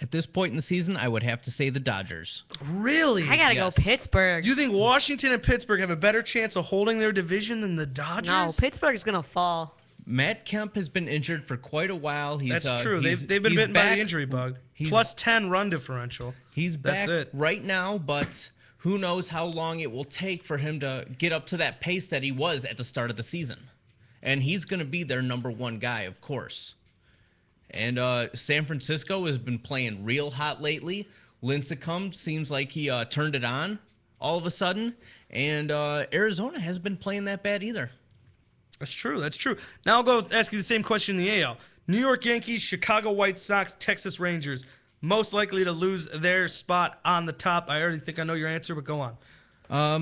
At this point in the season, I would have to say the Dodgers. Really? I gotta Yes. go Pittsburgh. You think Washington and Pittsburgh have a better chance of holding their division than the Dodgers? No, Pittsburgh's gonna fall. Matt Kemp has been injured for quite a while. That's true. They've been bitten by the injury bug. Plus 10 run differential. He's back That's it. right now, but who knows how long it will take for him to get up to that pace that he was at the start of the season. And he's going to be their number one guy, of course. And San Francisco has been playing real hot lately. Lincecum seems like he turned it on all of a sudden. And Arizona hasn't been playing that bad either. That's true. That's true. Now I'll go ask you the same question in the AL. New York Yankees, Chicago White Sox, Texas Rangers. Most likely to lose their spot on the top. I already think I know your answer, but go on.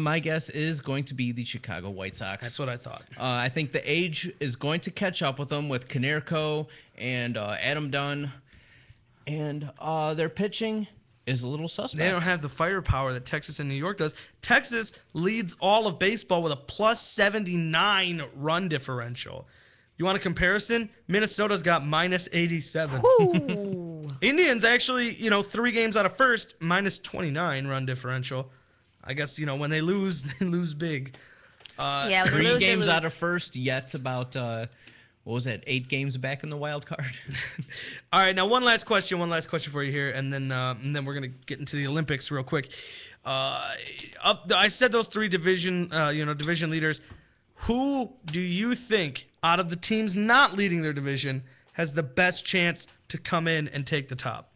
My guess is going to be the Chicago White Sox. That's what I thought. I think the age is going to catch up with them with Konerko and Adam Dunn. And their pitching is a little suspect. They don't have the firepower that Texas and New York does. Texas leads all of baseball with a plus 79 run differential. You want a comparison? Minnesota's got minus 87. Indians actually, 3 games out of first, minus 29 run differential. I guess, when they lose, they lose big. Yeah, when they 3 lose, they games lose. out of first, yet about, 8 games back in the wild card? All right, now one last question for you here, and then we're gonna get into the Olympics real quick. I said those 3 division leaders. Who do you think out of the teams not leading their division has the best chance to come in and take the top?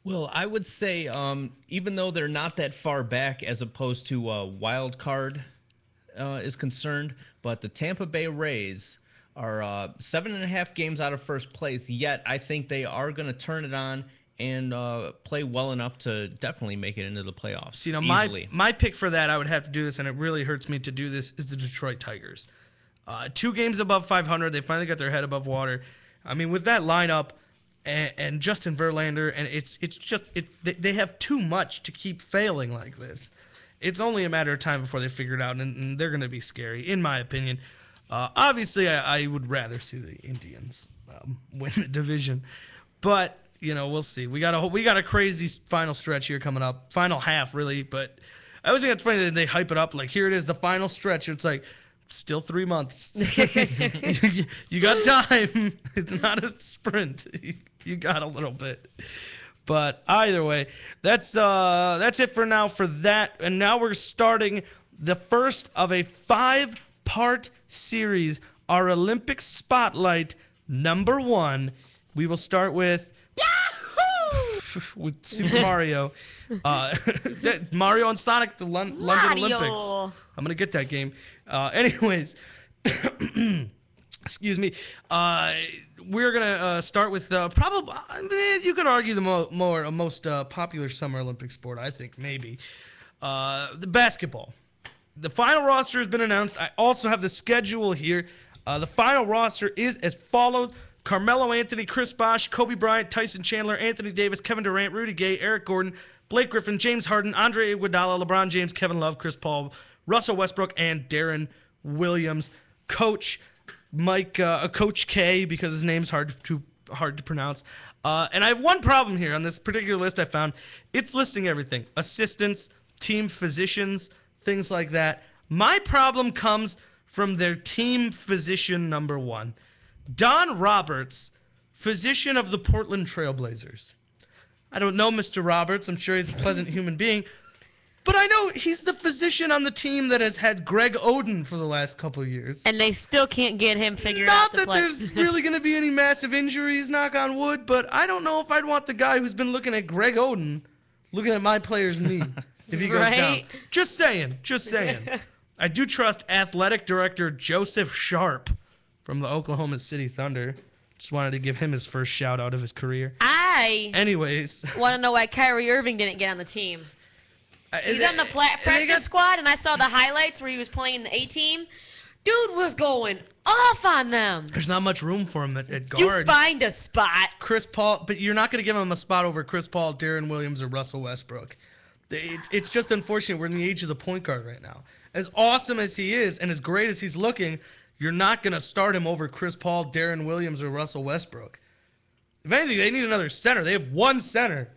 Well, I would say, even though they're not that far back as opposed to wild card is concerned, but the Tampa Bay Rays are 7.5 games out of first place, yet I think they are going to turn it on and play well enough to definitely make it into the playoffs. See, now easily. my pick for that, I would have to do this, and it really hurts me to do this, is the Detroit Tigers. 2 games above 500, they finally got their head above water. I mean, with that lineup and Justin Verlander, and they have too much to keep failing like this. It's only a matter of time before they figure it out, and they're going to be scary, in my opinion. Obviously, I would rather see the Indians win the division, but we'll see. We got a crazy final stretch here coming up, final half really. But I always think it's funny that they hype it up like, here it is, the final stretch. It's like still 3 months. You got time. It's not a sprint. You got a little bit. But either way, that's it for now for that. And now we're starting the first of a 5-part series, our Olympic Spotlight number 1. We will start with with Super Mario. Mario and Sonic, the London Olympics. I'm going to get that game. Anyways, excuse me. We're going to start with probably, you could argue the most popular Summer Olympic sport, I think, maybe. The basketball. The final roster has been announced. I also have the schedule here. The final roster is as follows. Carmelo Anthony, Chris Bosh, Kobe Bryant, Tyson Chandler, Anthony Davis, Kevin Durant, Rudy Gay, Eric Gordon, Blake Griffin, James Harden, Andre Iguodala, LeBron James, Kevin Love, Chris Paul, Russell Westbrook, and Darren Williams. Coach Coach K, because his name's hard to pronounce. And I have one problem here on this particular list I found. It's listing everything. Assistants, team physicians, things like that. My problem comes from their team physician number 1. Don Roberts, physician of the Portland Trailblazers. I don't know Mr. Roberts. I'm sure he's a pleasant human being. But I know he's the physician on the team that has had Greg Oden for the last couple of years. And they still can't get him figured out. Not that there's really going to be any massive injuries, knock on wood, but I don't know if I'd want the guy who's been looking at Greg Oden looking at my player's knee if he goes down. Just saying. I do trust athletic director Joseph Sharp from the Oklahoma City Thunder. Just wanted to give him his first shout out of his career. Anyways, want to know why Kyrie Irving didn't get on the team. He's on the practice squad, and I saw the highlights where he was playing the A-team. Dude was going off on them. There's not much room for him at guard. You find a spot. Chris Paul, but you're not going to give him a spot over Chris Paul, Darren Williams, or Russell Westbrook. It's just unfortunate. We're in the age of the point guard right now. As awesome as he is and as great as he's looking, you're not going to start him over Chris Paul, Darren Williams, or Russell Westbrook. If anything, they need another center. They have one center.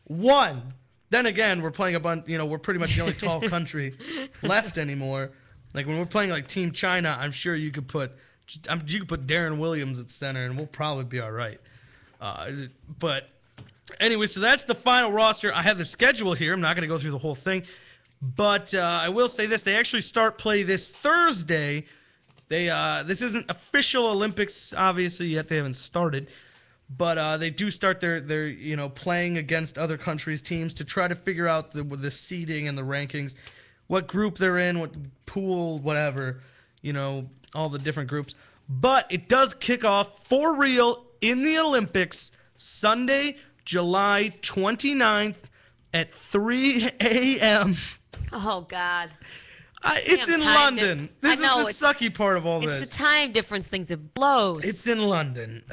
One. Then again, we're playing we're pretty much the only tall country left anymore. Like when we're playing like Team China, I'm sure you could put Darren Williams at center, and we'll probably be all right. But anyway, so that's the final roster. I have the schedule here. I'm not going to go through the whole thing, but I will say this: they actually start play this Thursday. This isn't official Olympics, obviously, yet. They haven't started. But they do start their playing against other countries' teams to try to figure out the seeding and the rankings, what group they're in, what pool, whatever, all the different groups. But it does kick off for real in the Olympics Sunday, July 29th at 3 a.m. Oh, God. It's in London. This is the sucky part of all this. It's the time difference things. It blows. It's in London.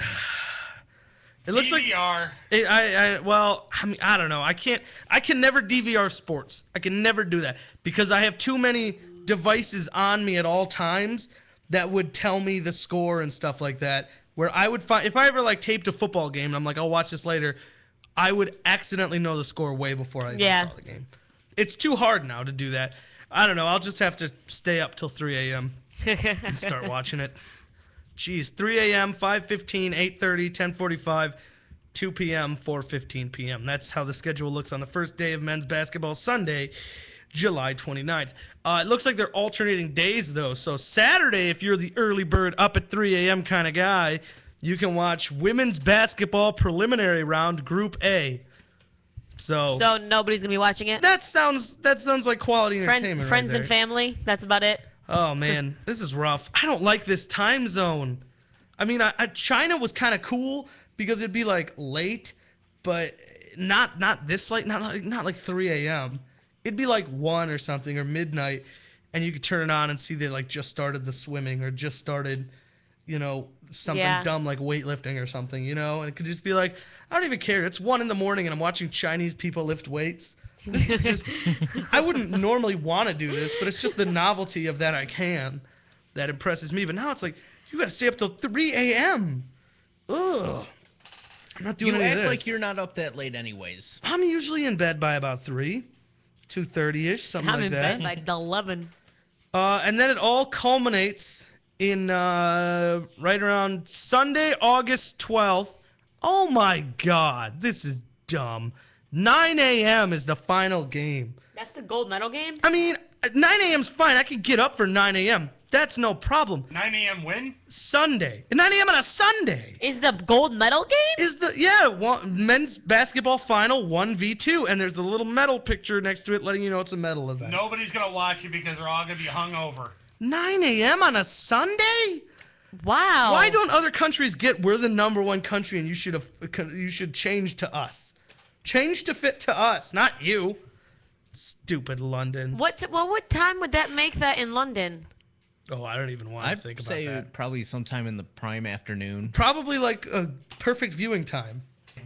It looks DVR. I don't know. I can never DVR sports. I can never do that because I have too many devices on me at all times that would tell me the score and stuff like that. Where I would find, if I ever taped a football game and I'm like, I'll watch this later, I would accidentally know the score way before I even saw the game. It's too hard now to do that. I don't know. I'll just have to stay up till 3 a.m. and start watching it. Jeez, 3 a.m., 5:15, 8:30, 10:45, 2 p.m., 4:15 p.m. That's how the schedule looks on the first day of men's basketball, Sunday, July 29th. It looks like they're alternating days, though. So Saturday, if you're the early bird up at 3 a.m. kind of guy, you can watch women's basketball preliminary round, Group A. So nobody's going to be watching it? That sounds like quality entertainment. Friends and family, that's about it. Oh, man, this is rough. I don't like this time zone. I mean, China was kind of cool because it'd be late, but not this late, not like 3 a.m. It'd be like 1 or something or midnight, and you could turn it on and see they just started the swimming or just started, something dumb like weightlifting or something, and it could just be like, I don't even care. It's 1 a.m. and I'm watching Chinese people lift weights. This is just, I wouldn't normally want to do this, but it's just the novelty of that that impresses me. But now it's like, you got to stay up till 3 a.m. Ugh. I'm not doing any of this. You act like you're not up that late anyways. I'm usually in bed by about 3, 2:30-ish, something like that. I'm in bed by 11. And then it all culminates in right around Sunday, August 12th. Oh, my God. This is dumb. 9 a.m. is the final game. That's the gold medal game? I mean, 9 a.m.'s fine. I could get up for 9 a.m. That's no problem. 9 a.m. when? Sunday. 9 a.m. on a Sunday. Is the gold medal game? Men's basketball final 1v2, and there's the little medal picture next to it letting you know it's a medal event. Nobody's going to watch it because they're all going to be hungover. 9 a.m. on a Sunday? Wow. Why don't other countries get we're the number one country and you should change to us? Change to fit to us, not you. Stupid London. What time would that make that in London? Oh, I don't even want to think about that. I'd say probably sometime in the prime afternoon. Probably like a perfect viewing time.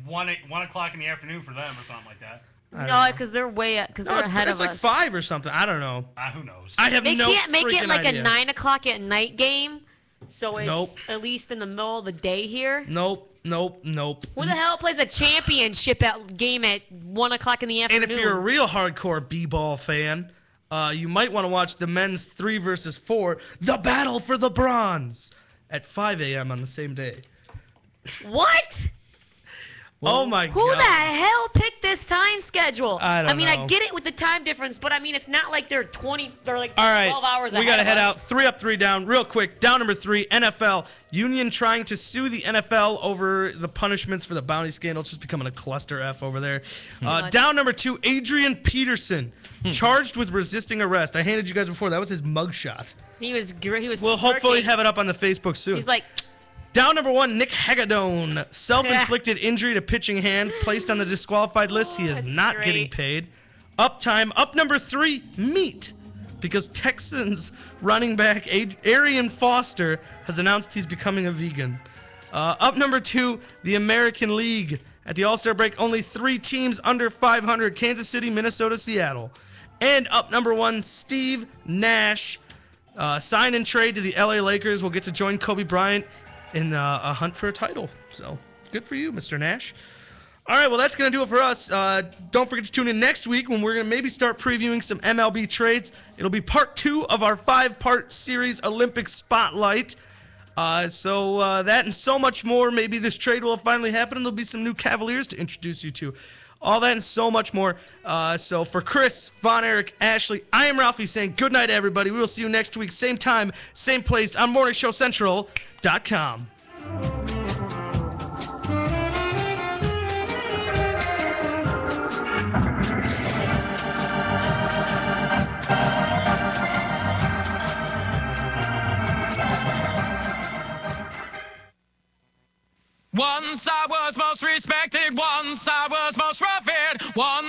1 o'clock in the afternoon for them or something like that. No, because they're they're ahead of us. It's like 5 or something. I don't know. Who knows? I have no freaking idea. They can't make it like a 9 o'clock at night game, so it's Nope. at least in the middle of the day here. Nope. Who the hell plays a championship game at 1 o'clock in the afternoon? And if you're a real hardcore b-ball fan, you might want to watch the men's 3 versus 4, the battle for the bronze, at 5 a.m. on the same day. What? Oh my God. Who the hell picked this time schedule? I don't know. I get it with the time difference, but I mean, it's not like they're like All right, 12 hours ahead we got to of head us. out. 3 up, 3 down. Real quick. Down number 3, NFL. Union trying to sue the NFL over the punishments for the bounty scandal. It's just becoming a cluster F over there. Down number 2, Adrian Peterson, charged with resisting arrest. I handed you guys before. That was his mugshot. He was We'll smirking. hopefully have it up on the Facebook soon. He's like, Down number 1, Nick Hagedorn. Self-inflicted injury to pitching hand, placed on the disqualified list. He is that's not great. getting paid. Up number 3, meat. Because Texans running back Arian Foster has announced he's becoming a vegan. Up number 2, the American League. At the All-Star break, only 3 teams under 500. Kansas City, Minnesota, Seattle. And up number 1, Steve Nash. Sign and trade to the LA Lakers. Will get to join Kobe Bryant in a hunt for a title. So Good for you, Mr. Nash. All right, well, that's going to do it for us. Don't forget to tune in next week when we're going to maybe start previewing some MLB trades. It'll be part 2 of our 5-part series, Olympic Spotlight. So that and so much more. Maybe this trade will finally happen, and there'll be some new Cavaliers to introduce you to. All that and so much more. So for Chris, Von Erich, Ashley, I am Ralphie saying good night, everybody. We will see you next week, same time, same place on MorningShowCentral.com. Once I was most respected, once I was most revered, once